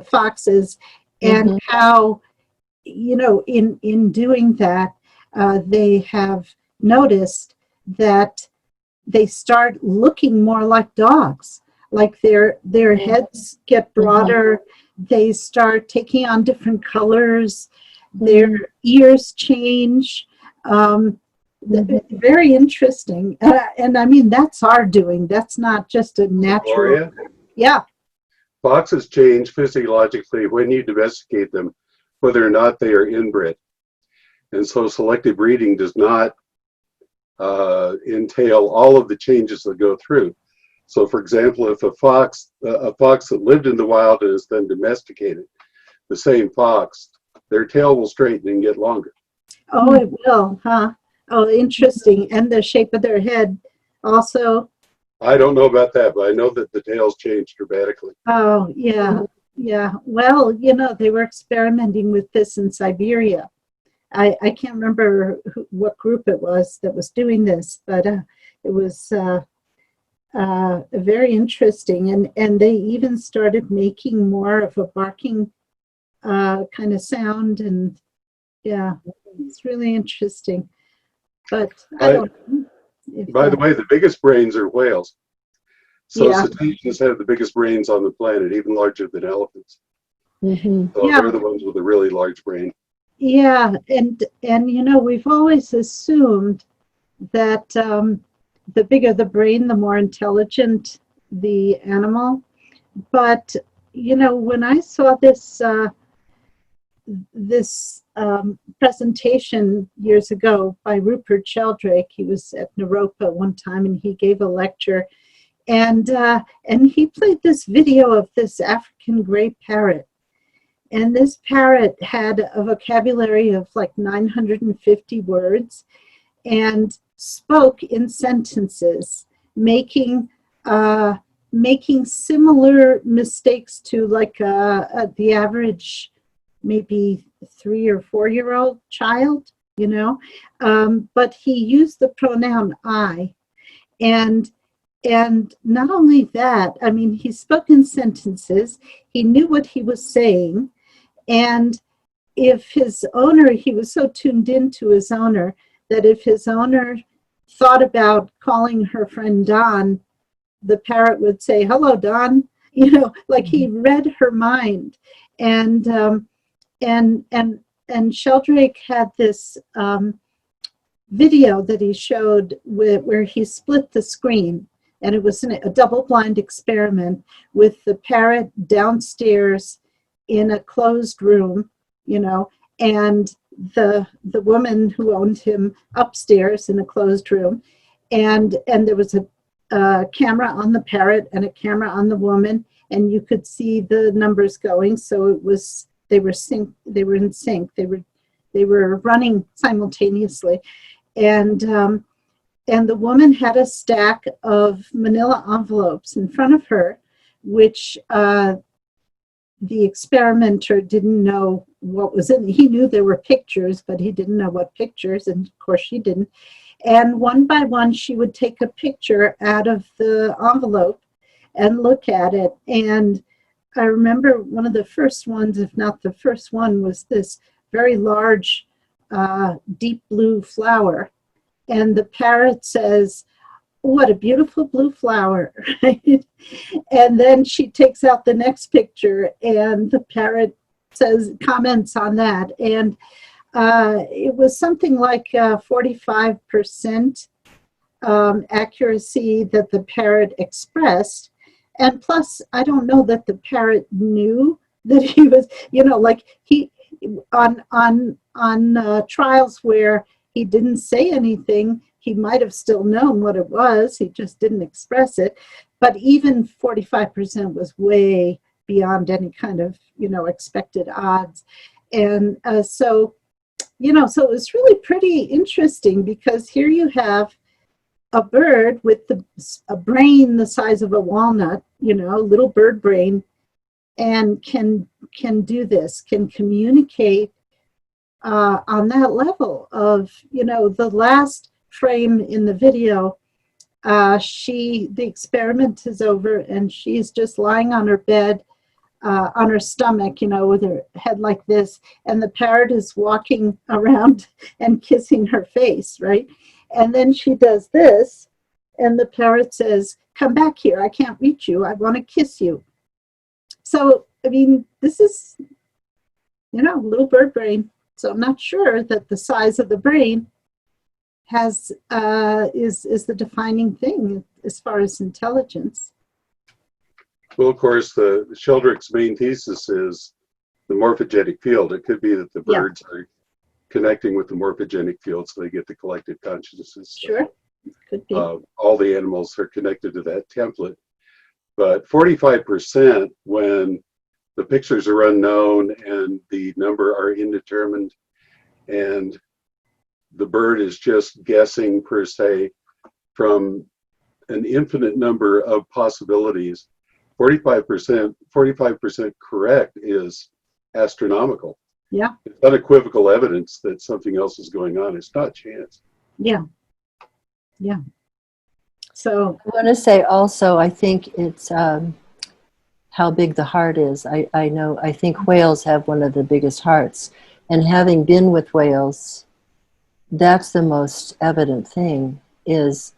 foxes, and how, in doing that, they have noticed that they start looking more like dogs, like their heads get broader, they start taking on different colors, their ears change. Very interesting. And I mean, that's our doing. That's not just a natural. Gloria? Yeah. Foxes change physiologically when you domesticate them, whether or not they are inbred. And so selective breeding does not entail all of the changes that go through. So, for example, if a fox that lived in the wild and is then domesticated, the same fox, their tail will straighten and get longer. Oh, it will, huh? Oh, interesting. And the shape of their head also. I don't know about that, but I know that the tails change dramatically. Oh, yeah. Yeah. Well, they were experimenting with this in Siberia. I can't remember what group it was that was doing this, but it was very interesting. And they even started making more of a barking kind of sound. And yeah, it's really interesting. But I don't know. By the way, the biggest brains are whales. So cetaceans have the biggest brains on the planet, even larger than elephants. So they're the ones with a really large brain. Yeah, and we've always assumed that the bigger the brain, the more intelligent the animal. But when I saw this presentation years ago by Rupert Sheldrake, he was at Naropa one time and he gave a lecture, and he played this video of this African gray parrot. And this parrot had a vocabulary of like 950 words and spoke in sentences, making similar mistakes to like the average maybe 3 or 4 year old child, but he used the pronoun I. And not only that, I mean, he spoke in sentences, he knew what he was saying, and if his owner, he was so tuned into his owner that if his owner thought about calling her friend Don, the parrot would say, "Hello, Don," like he read her mind. And Sheldrake had this video that he showed where he split the screen, and it was a double-blind experiment with the parrot downstairs in a closed room, and the woman who owned him upstairs in a closed room, and there was a camera on the parrot and a camera on the woman, and you could see the numbers going. So they were in sync. They were running simultaneously, and the woman had a stack of manila envelopes in front of her, which the experimenter didn't know what was in. He knew there were pictures, but he didn't know what pictures, and of course she didn't. And one by one, she would take a picture out of the envelope and look at it. And I remember one of the first ones, if not the first one, was this very large, deep blue flower. And the parrot says, "What a beautiful blue flower," right? And then she takes out the next picture and the parrot comments on that. And it was something like 45% accuracy that the parrot expressed. And plus, I don't know that the parrot knew that he was, like he, on trials where he didn't say anything, he might have still known what it was. He just didn't express it. But even 45% was way beyond any kind of, expected odds. And so it was really pretty interesting, because here you have a bird with a brain the size of a walnut, little bird brain, and can do this, can communicate on that level of, the last frame in the video, the experiment is over and she's just lying on her bed, on her stomach, with her head like this, and the parrot is walking around and kissing her face, right? And then she does this, and the parrot says, "Come back here, I can't reach you, I want to kiss you." So, I mean, this is, little bird brain. So I'm not sure that the size of the brain is the defining thing as far as intelligence. Well, of course, the Sheldrake's main thesis is the morphogenic field. It could be that the birds are connecting with the morphogenic field, so they get the collective consciousnesses. Sure, could be. All the animals are connected to that template. But 45%, when the pictures are unknown and the number are indeterminate, and the bird is just guessing per se from an infinite number of possibilities, 45% correct is astronomical. Yeah. It's unequivocal evidence that something else is going on. It's not chance. Yeah. Yeah. So I want to say also, I think it's how big the heart is. I think whales have one of the biggest hearts. And having been with whales, that's the most evident thing is,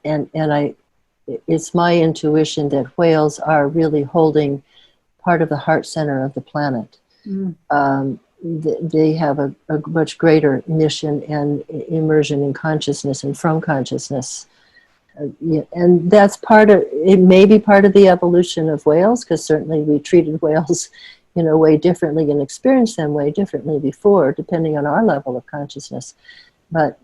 it's my intuition that whales are really holding part of the heart center of the planet. Mm. They have a much greater mission and immersion in consciousness and from consciousness And that's part of it. May be part of the evolution of whales, because certainly we treated whales, way differently and experienced them way differently before, depending on our level of consciousness. But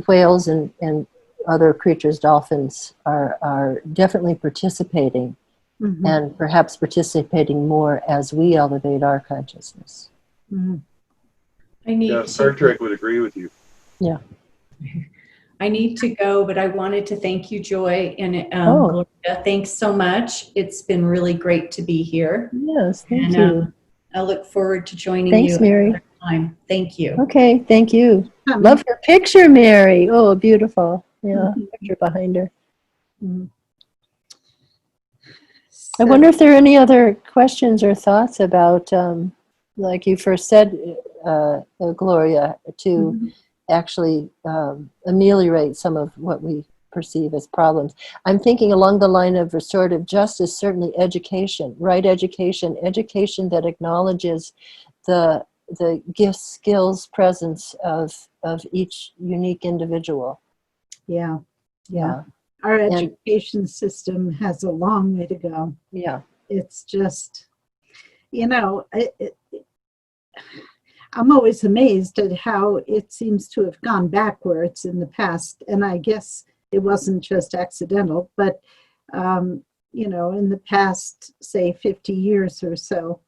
whales and other creatures, dolphins, are definitely participating, and perhaps participating more as we elevate our consciousness. Star Trek would agree with you. Yeah. I need to go, but I wanted to thank you, Joy, and Gloria. Thanks so much. It's been really great to be here. Yes, thank you. I look forward to joining Thanks, you Mary. another time. Thank you. Okay, thank you. Love your picture, Mary. Oh, beautiful. Yeah, picture behind her. I wonder if there are any other questions or thoughts about, like you first said, Gloria, to actually ameliorate some of what we perceive as problems. I'm thinking along the line of restorative justice, certainly education, right education, education that acknowledges the gifts, skills, presence of each unique individual. Yeah. Our education system has a long way to go. Yeah. It's just, I'm always amazed at how it seems to have gone backwards in the past. And I guess it wasn't just accidental, but, in the past, say, 50 years or so,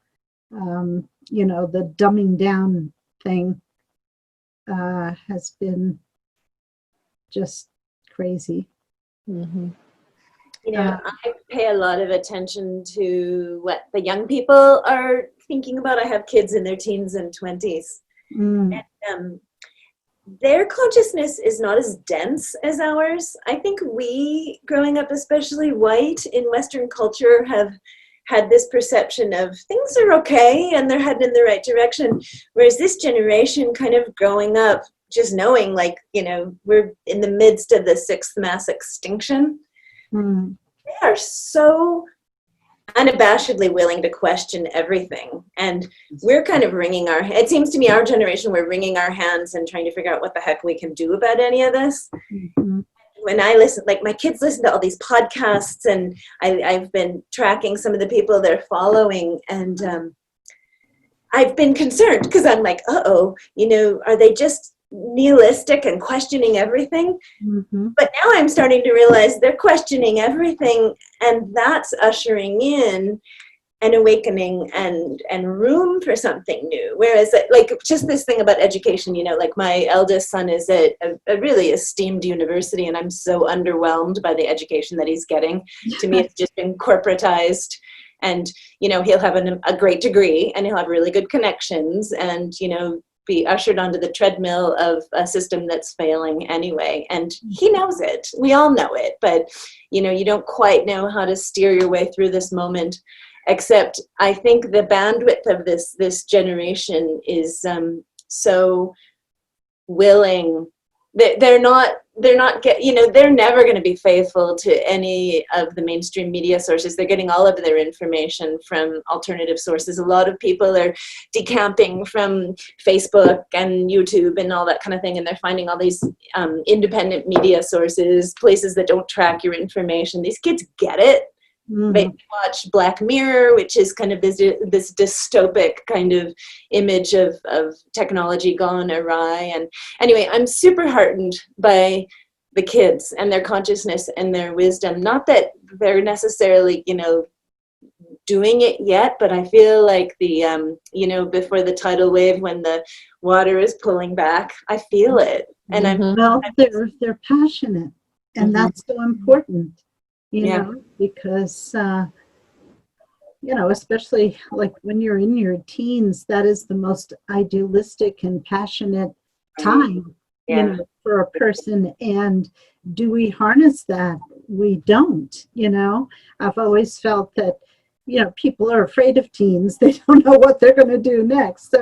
the dumbing down thing has been just crazy. I pay a lot of attention to what the young people are thinking about. I have kids in their teens and 20s. And, their consciousness is not as dense as ours. I think we, growing up, especially white in Western culture, have had this perception of things are okay and they're heading in the right direction. Whereas this generation kind of growing up, just knowing we're in the midst of the 6th mass extinction. They are so unabashedly willing to question everything, and we're kind of it seems to me our generation, we're wringing our hands and trying to figure out what the heck we can do about any of this. When I listen, my kids listen to all these podcasts, and I've been tracking some of the people they're following, and I've been concerned because I'm like, are they just nihilistic and questioning everything? But now I'm starting to realize they're questioning everything, and that's ushering in an awakening and room for something new. Whereas just this thing about education, my eldest son is at a really esteemed university, and I'm so underwhelmed by the education that he's getting. To me, it's just been corporatized, and he'll have a great degree, and he'll have really good connections, and be ushered onto the treadmill of a system that's failing anyway. And he knows it. We all know it. But, you don't quite know how to steer your way through this moment, except I think the bandwidth of this generation is so willing. They're never going to be faithful to any of the mainstream media sources. They're getting all of their information from alternative sources. A lot of people are decamping from Facebook and YouTube and all that kind of thing, and they're finding all these independent media sources, places that don't track your information. These kids get it. They watch Black Mirror, which is kind of this dystopic kind of image of technology gone awry. And anyway, I'm super heartened by the kids and their consciousness and their wisdom. Not that they're necessarily, doing it yet, but I feel like the, before the tidal wave, when the water is pulling back, I feel it. And they're passionate, and that's so important. Because, especially when you're in your teens, that is the most idealistic and passionate time, for a person. And do we harness that? We don't, I've always felt that, people are afraid of teens. They don't know what they're going to do next.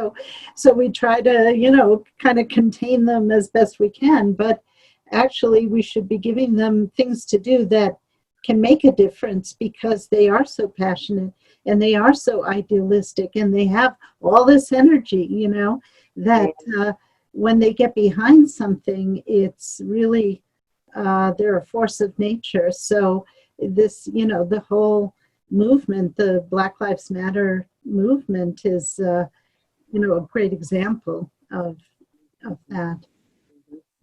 So we try to, kind of contain them as best we can. But actually, we should be giving them things to do that can make a difference, because they are so passionate and they are so idealistic, and they have all this energy, that when they get behind something, it's really they're a force of nature. So this, you know, the whole movement, the Black Lives Matter movement is, you know, a great example of that.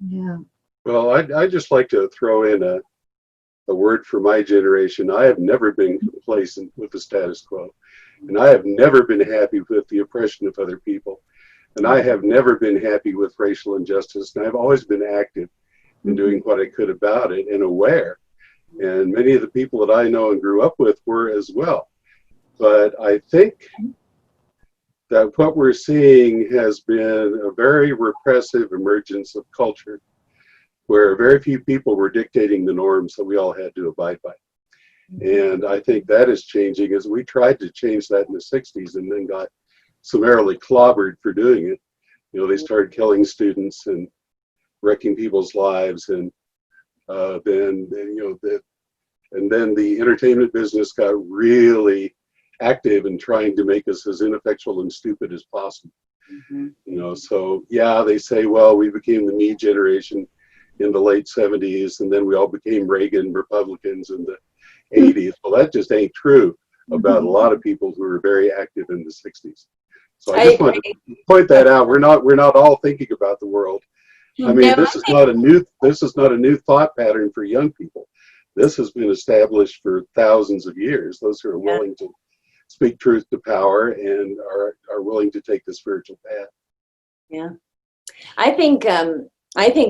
Yeah. Well, I'd just like to throw in a word for my generation. I have never been complacent with the status quo, and I have never been happy with the oppression of other people, and I have never been happy with racial injustice, and I've always been active in doing what I could about it and aware. And many of the people that I know and grew up with were as well. But I think that what we're seeing has been a very repressive emergence of culture where very few people were dictating the norms that we all had to abide by. And I think that is changing, as we tried to change that in the 60s and then got summarily clobbered for doing it. You know, they started killing students and wrecking people's lives, and then the entertainment business got really active in trying to make us as ineffectual and stupid as possible. You know, so yeah, they say, well, we became the me generation in the late 70s, and then we all became Reagan Republicans in the 80s. Well, that just ain't true about a lot of people who were very active in the 60s. So I just wanted to point that out. We're not all thinking about the world. I mean, this is not a new thought pattern for young people. This has been established for thousands of years. Those who are willing to speak truth to power and are willing to take the spiritual path. Yeah, I think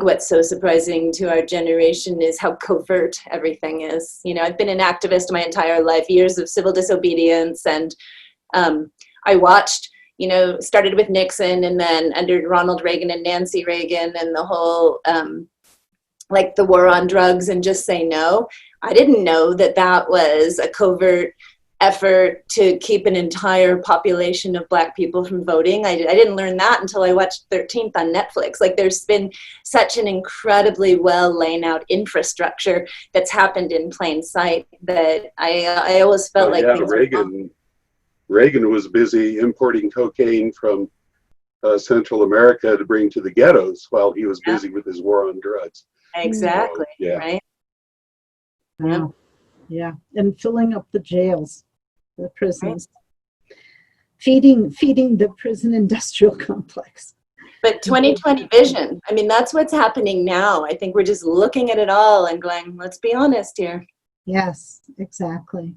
what's so surprising to our generation is how covert everything is. You know, I've been an activist my entire life, years of civil disobedience, and I watched, you know, started with Nixon and then under Ronald Reagan and Nancy Reagan and the whole, like the war on drugs and Just Say No. I didn't know that that was a covert effort to keep an entire population of Black people from voting. I didn't learn that until I watched 13th on Netflix. Like, there's been such an incredibly well laid out infrastructure that's happened in plain sight that I always felt like Reagan was busy importing cocaine from Central America to bring to the ghettos while he was busy with his war on drugs. Exactly. So, right. Wow. Yeah, and filling up the jails, the prisons, feeding the prison industrial complex. But 2020 vision, I mean, that's what's happening now. I think we're just looking at it all and going, let's be honest here. Yes, exactly.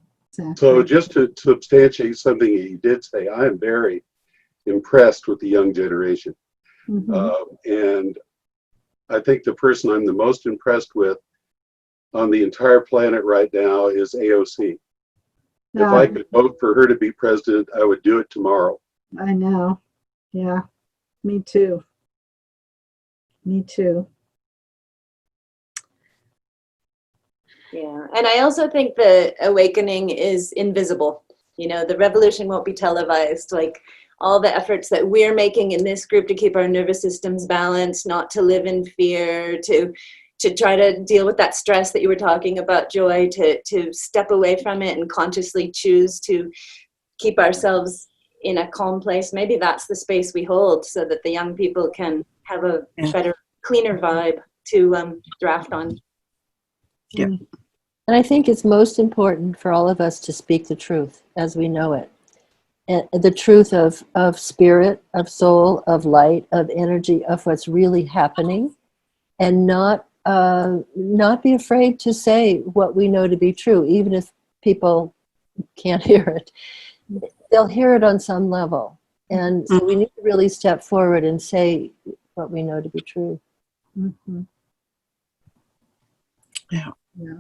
So just to substantiate something you did say, I am very impressed with the young generation. And I think the person I'm the most impressed with on the entire planet right now is AOC. If I could vote for her to be president, I would do it tomorrow. I know. Yeah, me too. Me too. Yeah, and I also think the awakening is invisible. You know, the revolution won't be televised. Like, all the efforts that we're making in this group to keep our nervous systems balanced, not to live in fear, to try to deal with that stress that you were talking about, Joy, to step away from it and consciously choose to keep ourselves in a calm place. Maybe that's the space we hold so that the young people can have a better, cleaner vibe to draft on. Yeah. And I think it's most important for all of us to speak the truth as we know it. And the truth of spirit, of soul, of light, of energy, of what's really happening, and not be afraid to say what we know to be true, even if people can't hear it. They'll hear it on some level. And so we need to really step forward and say what we know to be true. Mm-hmm. Yeah. Yeah.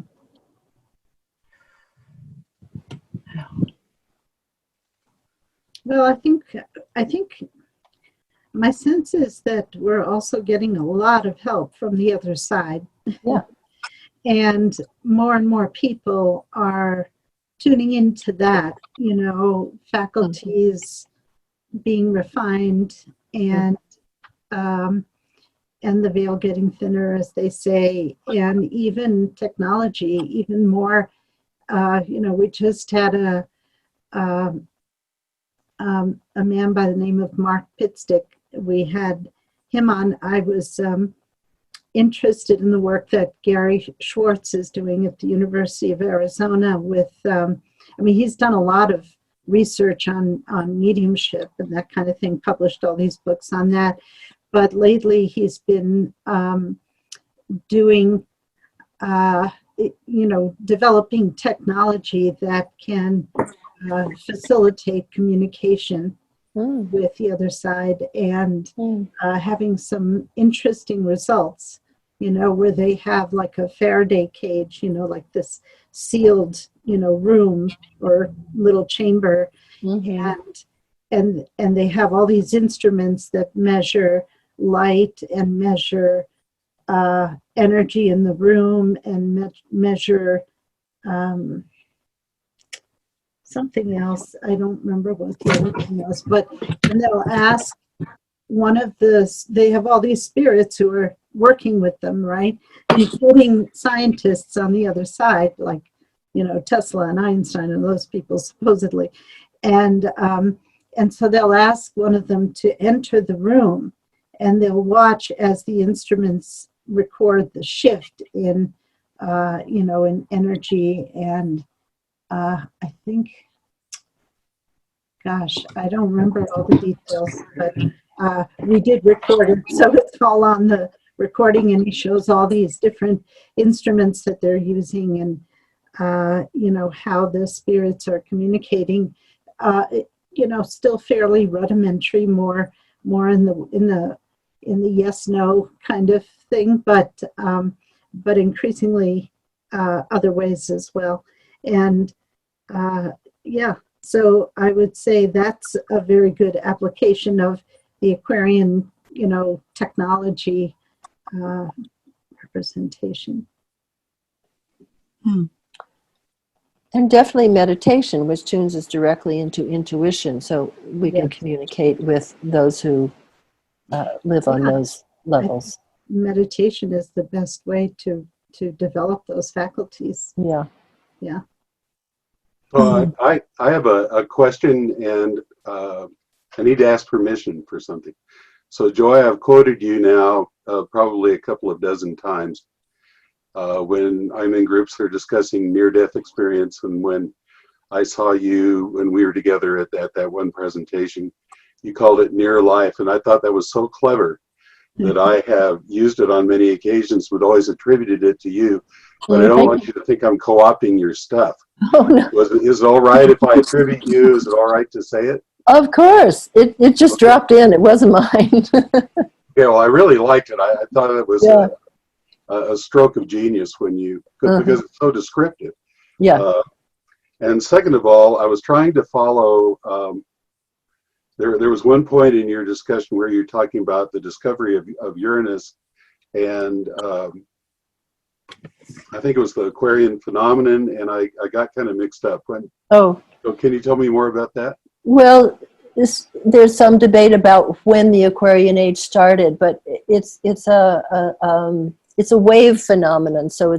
Well, I think my sense is that we're also getting a lot of help from the other side. Yeah. And more people are tuning into that, you know, faculties being refined and the veil getting thinner, as they say, and even technology, even more. You know, we just had a man by the name of Mark Pitstick. We had him on. I was interested in the work that Gary Schwartz is doing at the University of Arizona with, he's done a lot of research on mediumship and that kind of thing, published all these books on that. But lately he's been doing, developing technology that can facilitate communication with the other side, and having some interesting results, where they have like a Faraday cage, like this sealed, room or little chamber, and they have all these instruments that measure light and measure energy in the room and measure something else. I don't remember what the other thing was, and they'll ask they have all these spirits who are working with them, right? Including scientists on the other side, like, Tesla and Einstein and those people supposedly. And so they'll ask one of them to enter the room, and they'll watch as the instruments record the shift in, in energy. And I think, gosh, I don't remember all the details, but we did record it, so it's all on the recording, and he shows all these different instruments that they're using, and how the spirits are communicating. Still fairly rudimentary, more in the yes no kind of thing, but increasingly other ways as well. And so I would say that's a very good application of the Aquarian, technology representation. And definitely meditation, which tunes us directly into intuition, so we can communicate with those who live on those levels. Meditation is the best way to develop those faculties. Yeah. Well, I have a question, and I need to ask permission for something. So, Joy, I've quoted you now probably a couple of dozen times when I'm in groups that are discussing near-death experience, and when I saw you when we were together at that one presentation, you called it near life, and I thought that was so clever that I have used it on many occasions, but always attributed it to you. But I don't want you to think I'm co-opting your stuff. Oh, no. Is it all right if I attribute you? Is it all right to say it? Of course. It just dropped in. It wasn't mine. Yeah, well, I really liked it. I thought it was a stroke of genius because it's so descriptive. Yeah. And second of all, I was trying to follow, there was one point in your discussion where you're talking about the discovery of Uranus, and I think it was the Aquarian phenomenon, and I got kind of mixed up. So can you tell me more about that? Well, there's some debate about when the Aquarian age started, but it's a wave phenomenon, so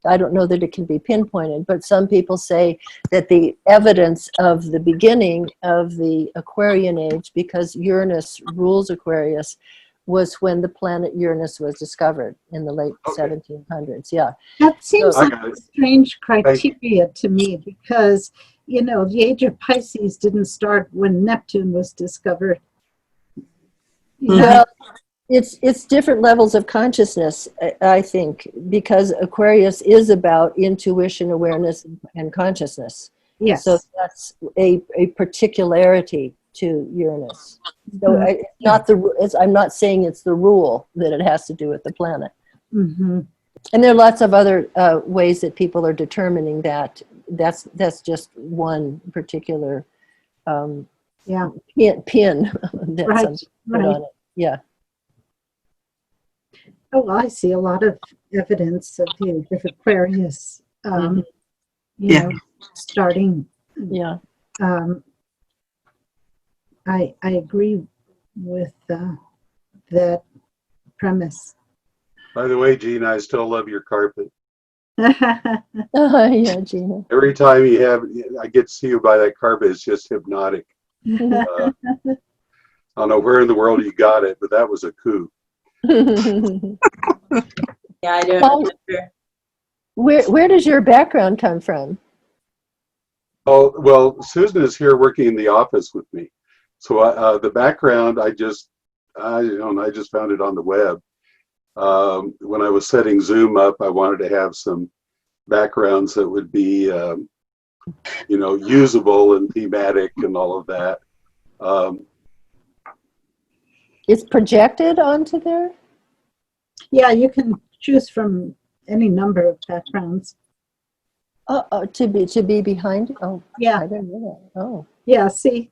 I don't know that it can be pinpointed, but some people say that the evidence of the beginning of the Aquarian age, because Uranus rules Aquarius, was when the planet Uranus was discovered in the late 1700s. Yeah. That seems like a strange criteria to me, because, the age of Pisces didn't start when Neptune was discovered. Well, it's different levels of consciousness, I think, because Aquarius is about intuition, awareness, and consciousness. Yes. So that's a particularity to Uranus. So I'm not saying it's the rule that it has to do with the planet. Mm-hmm. And there are lots of other ways that people are determining that. That's just one particular pin that Right. on it. Yeah. Oh, well, I see a lot of evidence of the age of Aquarius, starting. Yeah. I agree with that premise. By the way, Gina, I still love your carpet. Yeah, Gina. Every time I get to see you by that carpet, it's just hypnotic. I don't know where in the world you got it, but that was a coup. Yeah, I don't Well, remember. where does your background come from? Oh, well, Susan is here working in the office with me. So the background, I just found it on the web. When I was setting Zoom up, I wanted to have some backgrounds that would be, usable and thematic and all of that. It's projected onto there? Yeah, you can choose from any number of backgrounds. Oh, to be behind? Oh, Yeah, I didn't know that. Oh, yeah, see?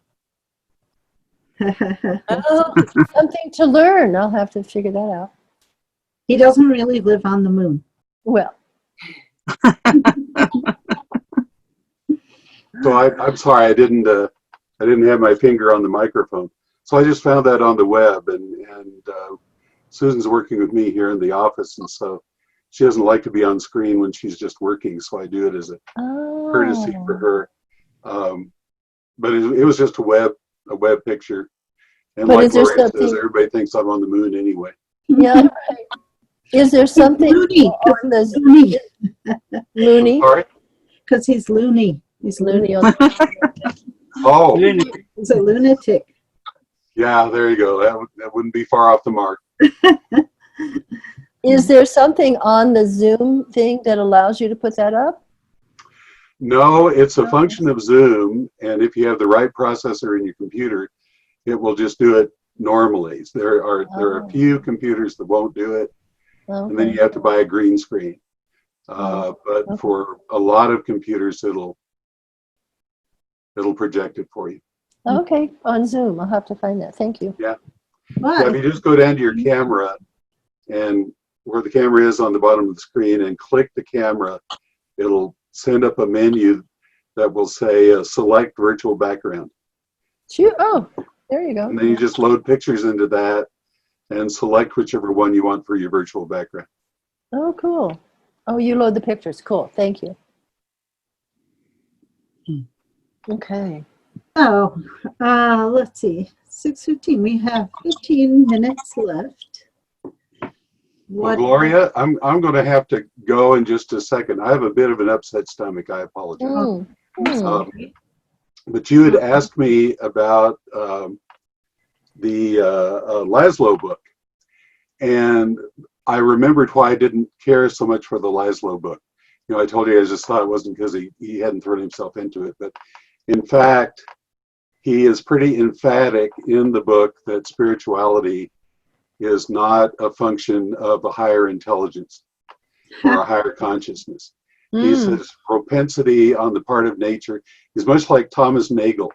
Oh, something to learn. I'll have to figure that out. He doesn't really live on the moon. Well, So I'm sorry, I didn't have my finger on the microphone. So I just found that on the web, and Susan's working with me here in the office, and so she doesn't like to be on screen when she's just working, so I do it as a courtesy for her. But it was just a web picture, and but like is there Gloria says, something? everybody thinks I'm on the moon anyway. Yeah, right. Is there something Loony, on the loony, I'm loony? sorry. because he's loony. He's Loony loony. on Oh, He's a lunatic. yeah, there you go. That wouldn't be far off the mark. Is there something on the Zoom thing that allows you to put that up? No, it's a function of Zoom, and if you have the right processor in your computer, it will just do it normally. There are a few computers that won't do it, and then Okay. you have to buy a green screen. But for a lot of computers, it'll project it for you. Okay, on Zoom. I'll have to find that. Thank you. Yeah, What? if you just go down to your camera and where the camera is on the bottom of the screen and click the camera, it'll send up a menu that will say select virtual background. Shoot. Oh, there you go. And then you just load pictures into that and select whichever one you want for your virtual background. Oh, cool. Oh, you load the pictures. Cool. Thank you. Okay. So, let's see. 6:15. We have 15 minutes left. Well, Gloria, I'm going to have to go in just a second. I have a bit of an upset stomach. I apologize. But you had asked me about the Laszlo book, and I remembered why I didn't care so much for the Laszlo book. I told you I just thought it wasn't because he hadn't thrown himself into it, but in fact, he is pretty emphatic in the book that spirituality is not a function of a higher intelligence or a higher consciousness. He says propensity on the part of nature is much like Thomas Nagel.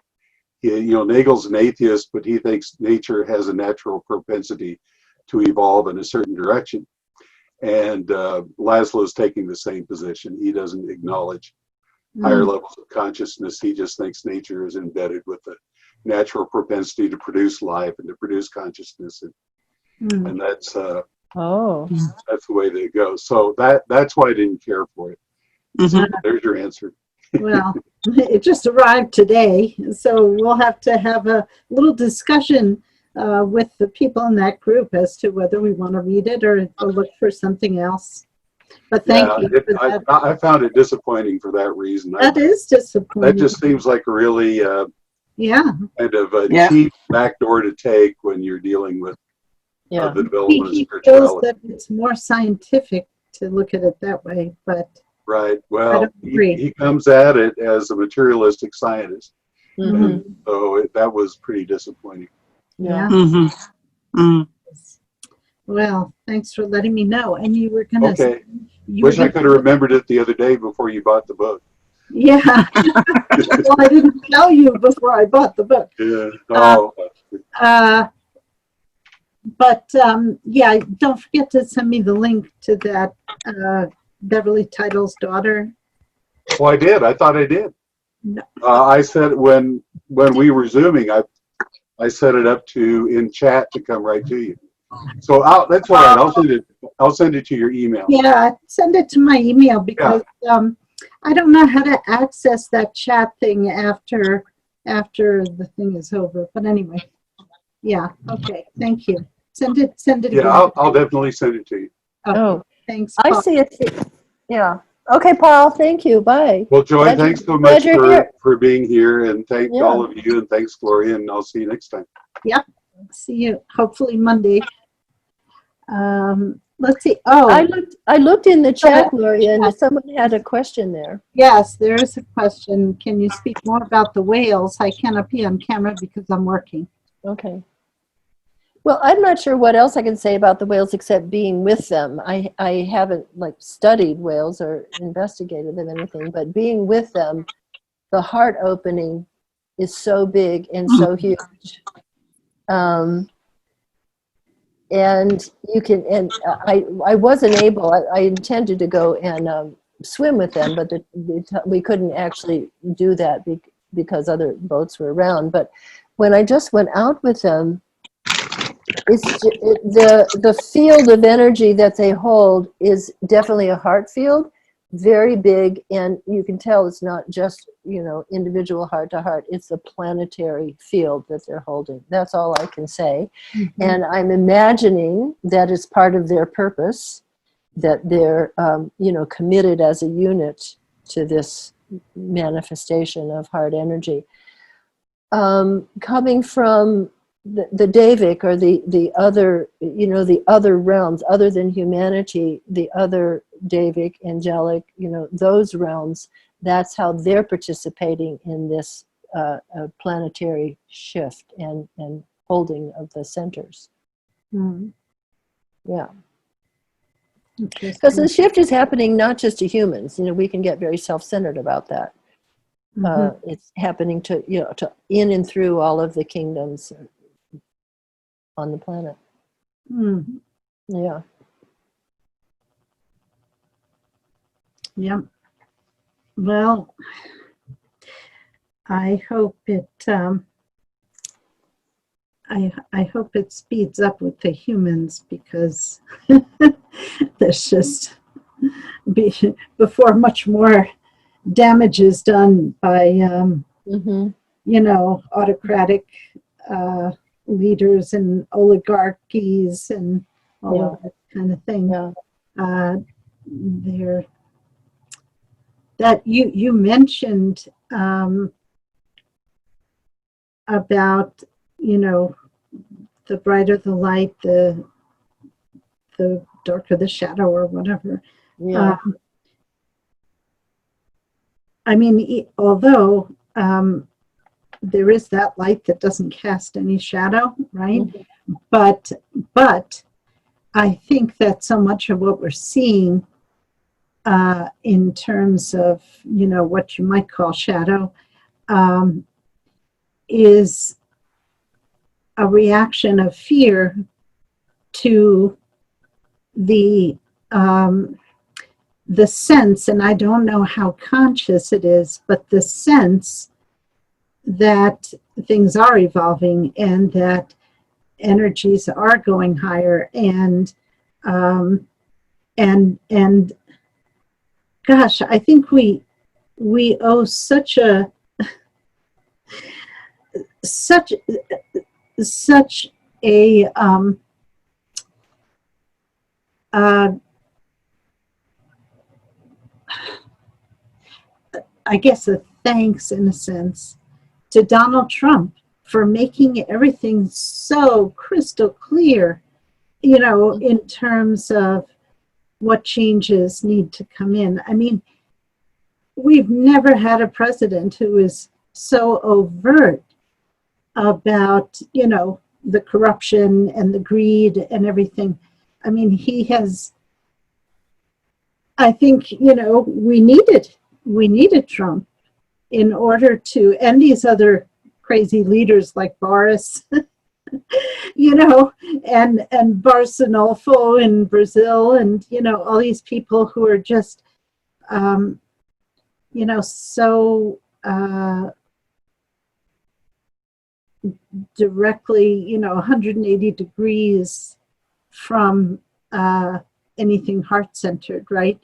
Nagel's an atheist, but he thinks nature has a natural propensity to evolve in a certain direction. And Laszlo's taking the same position. He doesn't acknowledge higher levels of consciousness. He just thinks nature is embedded with a natural propensity to produce life and to produce consciousness. And that's the way that it goes. So that's why I didn't care for it. So there's your answer. Well, it just arrived today, so we'll have to have a little discussion with the people in that group as to whether we want to read it or look for something else. But thank you for that. I found it disappointing for that reason. That is disappointing. That just seems like a really kind of a cheap backdoor to take when you're dealing with the development of He spirituality. feels that it's more scientific to look at it that way, but right. I Well, don't agree. he comes at it as a materialistic scientist, Mm-hmm. and so that was pretty disappointing. Yeah. Well, thanks for letting me know. And you were going to Okay. Wish I could have remembered it the other day before you bought the book. Yeah. Well, I didn't tell you before I bought the book. Yeah. Oh. But yeah, don't forget to send me the link to that Beverly Title's daughter. Well, I did. I thought I did. No. I said when we were Zooming, I set it up in chat to come right to you. So that's all right. I'll send it to your email. Yeah, send it to my email because I don't know how to access that chat thing after the thing is over. But anyway, yeah. Okay. Thank you. Send it Yeah, again. I'll definitely send it to you. Okay. Oh, Thanks, I Paul. see it. Yeah. Okay, Paul, thank you. Bye. Well, Joy, Glad thanks so glad much you're here. for being here, and thank Yeah. all of you, and thanks, Gloria, and I'll see you next time. Yep. See you hopefully Monday. Let's see. Oh, I looked in the chat, Gloria, and someone had a question there. yes, there is a question. Can you speak more about the whales? I cannot be on camera because I'm working. Okay. Well, I'm not sure what else I can say about the whales except being with them. I haven't like studied whales or investigated them or anything, but being with them, the heart opening is so big and so huge. And you can, and I wasn't able, I intended to go and swim with them, but we couldn't actually do that because other boats were around. But when I just went out with them, the field of energy that they hold is definitely a heart field, very big, and you can tell it's not just, individual heart to heart. It's a planetary field that they're holding. That's all I can say. Mm-hmm. And I'm imagining that is part of their purpose, that they're committed as a unit to this manifestation of heart energy. Coming from the Devic, or the other, the other realms other than humanity, the other Devic, angelic, those realms, that's how they're participating in this planetary shift and holding of the centers. Mm. Yeah. Because the shift is happening not just to humans. We can get very self-centered about that. Mm-hmm. It's happening to in and through all of the kingdoms on the planet. Mm. Yeah. Yeah. Well, I hope it. I hope it speeds up with the humans, because there's just before much more damage is done by autocratic leaders and oligarchies and all of that kind of thing. Yeah. That you mentioned about the brighter the light, the darker the shadow, or whatever. Yeah. I mean, although there is that light that doesn't cast any shadow, right? Mm-hmm. But I think that so much of what we're seeing in terms of, what you might call shadow, is a reaction of fear to the sense, and I don't know how conscious it is, but the sense that things are evolving and that energies are going higher, and gosh, I think we owe such a I guess a thanks, in a sense, to Donald Trump for making everything so crystal clear, in terms of what changes need to come in. I mean, we've never had a president who is so overt about, the corruption and the greed and everything. I mean, he has, I think, we needed Trump in order to, and these other crazy leaders like Boris, and Bolsonaro in Brazil, and, all these people who are just, so directly, 180 degrees from anything heart-centered, right?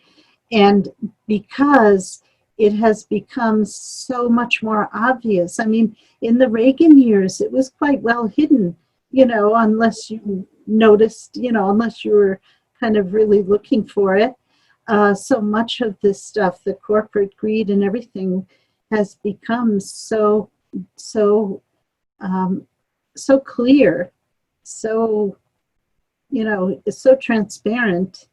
And because it has become so much more obvious. I mean, in the Reagan years, it was quite well hidden unless you noticed, unless you were kind of really looking for it. So much of this stuff, the corporate greed and everything, has become so clear, so so transparent,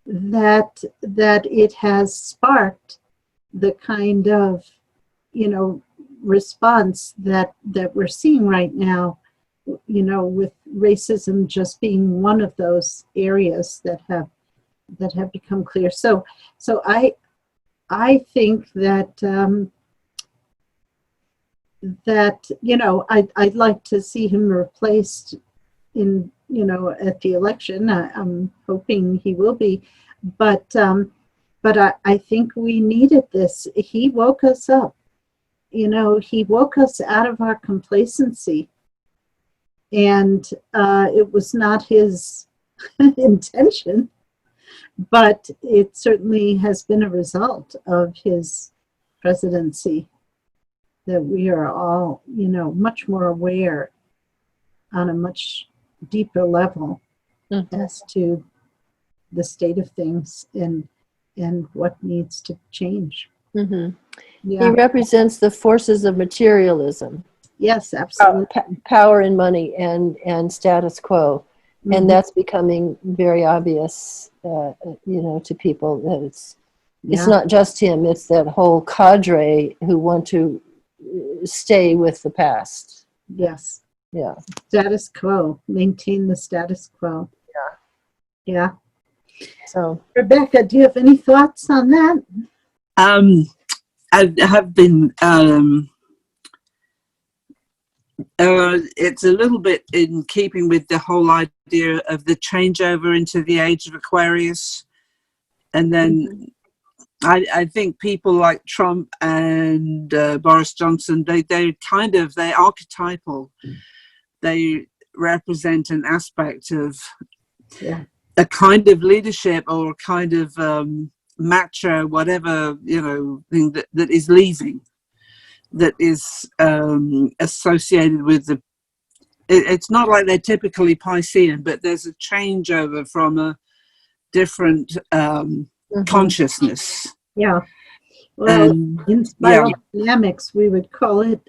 that it has sparked the kind of response that we're seeing right now, with racism just being one of those areas that have become clear. So I think that I'd like to see him replaced in at the election. I'm hoping he will be, but I think we needed this. He woke us up. He woke us out of our complacency, and it was not his intention, but it certainly has been a result of his presidency that we are all, much more aware on a much deeper level as to the state of things and what needs to change. Mm-hmm. Yeah. He represents the forces of materialism. Yes, absolutely. Power and money and status quo. Mm-hmm. And that's becoming very obvious, to people that it's not just him, it's that whole cadre who want to stay with the past. Yes. Yeah. Status quo, maintain the status quo. Yeah. Yeah. So, Rebecca, do you have any thoughts on that? I have been, it's a little bit in keeping with the whole idea of the changeover into the age of Aquarius. And then I think people like Trump and Boris Johnson, they're archetypal. They represent an aspect of a kind of leadership or a kind of macho, whatever, thing that is leaving, that is associated with it's not like they're typically Piscean, but there's a changeover from a different consciousness. Yeah. Well, in spiral dynamics, we would call it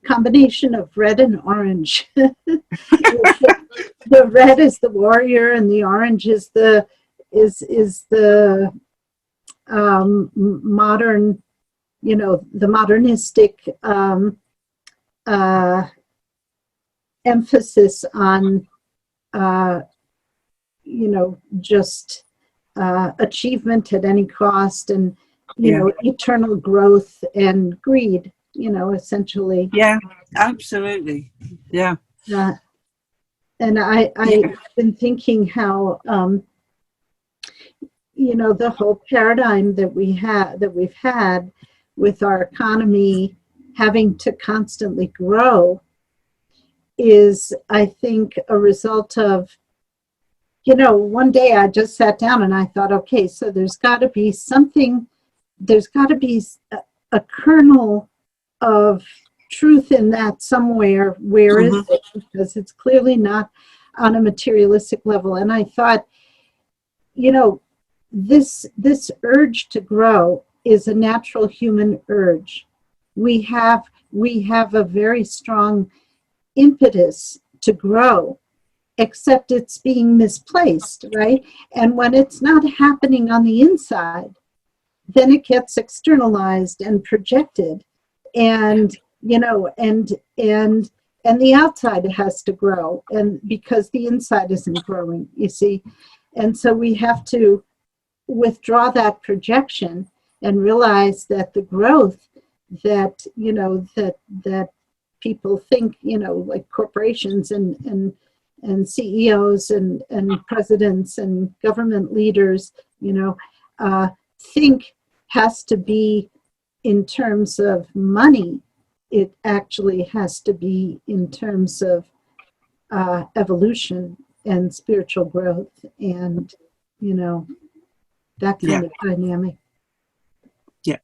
combination of red and orange. The red is the warrior, and the orange is the modern, the modernistic emphasis on just achievement at any cost, and eternal growth and greed, essentially. Yeah, absolutely. Yeah. And I've been thinking how the whole paradigm that we've had with our economy having to constantly grow is, I think, a result of, one day I just sat down and I thought, okay, so there's got to be something, there's got to be a kernel of truth in that somewhere. Where is it? Because it's clearly not on a materialistic level. And I thought, this urge to grow is a natural human urge. We have a very strong impetus to grow, except it's being misplaced, right? And when it's not happening on the inside, then it gets externalized and projected, and and the outside has to grow, and because the inside isn't growing, you see. And so we have to withdraw that projection and realize that the growth that that people think, like corporations and CEOs and presidents and government leaders, think has to be in terms of money. It actually has to be in terms of evolution and spiritual growth, and that kind of dynamic. Yeah.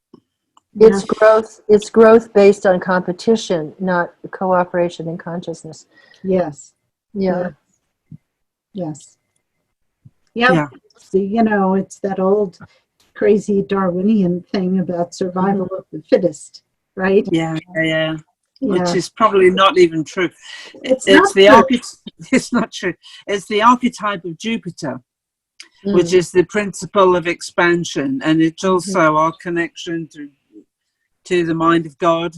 It's growth based on competition, not cooperation in consciousness. Yes. Yeah. Yes. Yep. Yeah. So, you know, it's that old crazy Darwinian thing about survival of the fittest, right? Yeah. Yeah. Which is probably not even true. It's It's not the true. It's not true. It's the archetype of Jupiter, Mm. which is the principle of expansion, and it's also our connection to the mind of God.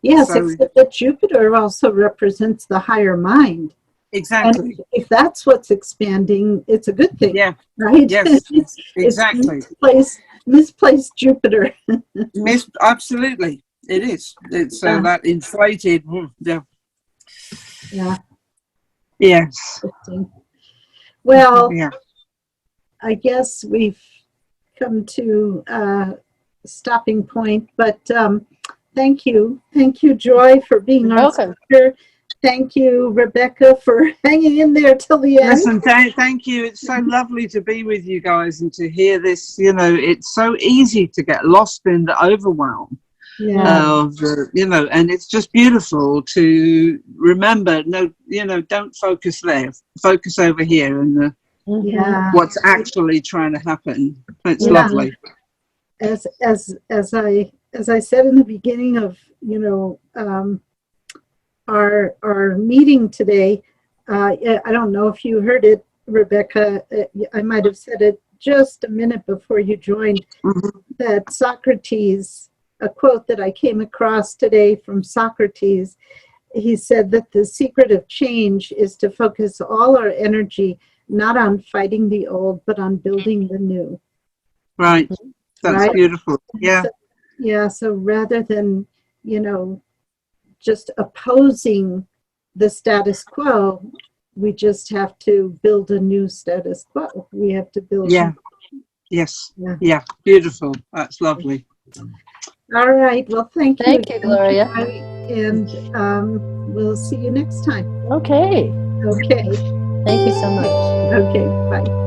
Yes, So, except that Jupiter also represents the higher mind. exactly. And if that's what's expanding, it's a good thing, Yeah. right? Yes. It's Exactly. misplaced Jupiter. Absolutely, it is. It's that inflated. Yeah. Yeah. Yes. Interesting. Well, Yeah. I guess we've come to a stopping point, but thank you. Thank you, Joy, for being You're our welcome. speaker. Thank you, Rebecca, for hanging in there till the end. Listen, thank you. It's so lovely to be with you guys and to hear this. You know, it's so easy to get lost in the overwhelm of, and it's just beautiful to remember, don't focus there. Focus over here and what's actually trying to happen. It's lovely. As I said in the beginning of, our meeting today, I don't know if you heard it, Rebecca. I might have said it just a minute before you joined. That Socrates, a quote that I came across today from Socrates, he said that the secret of change is to focus all our energy not on fighting the old, but on building the new. Right. That's beautiful. Yeah. So rather than, just opposing the status quo, we just have to build a new status quo. We have to build. Yes. Yeah. Beautiful. That's lovely. All right. Well, thank you. Thank you, Gloria. And we'll see you next time. Okay. Okay. Thank you so much. Okay. Bye.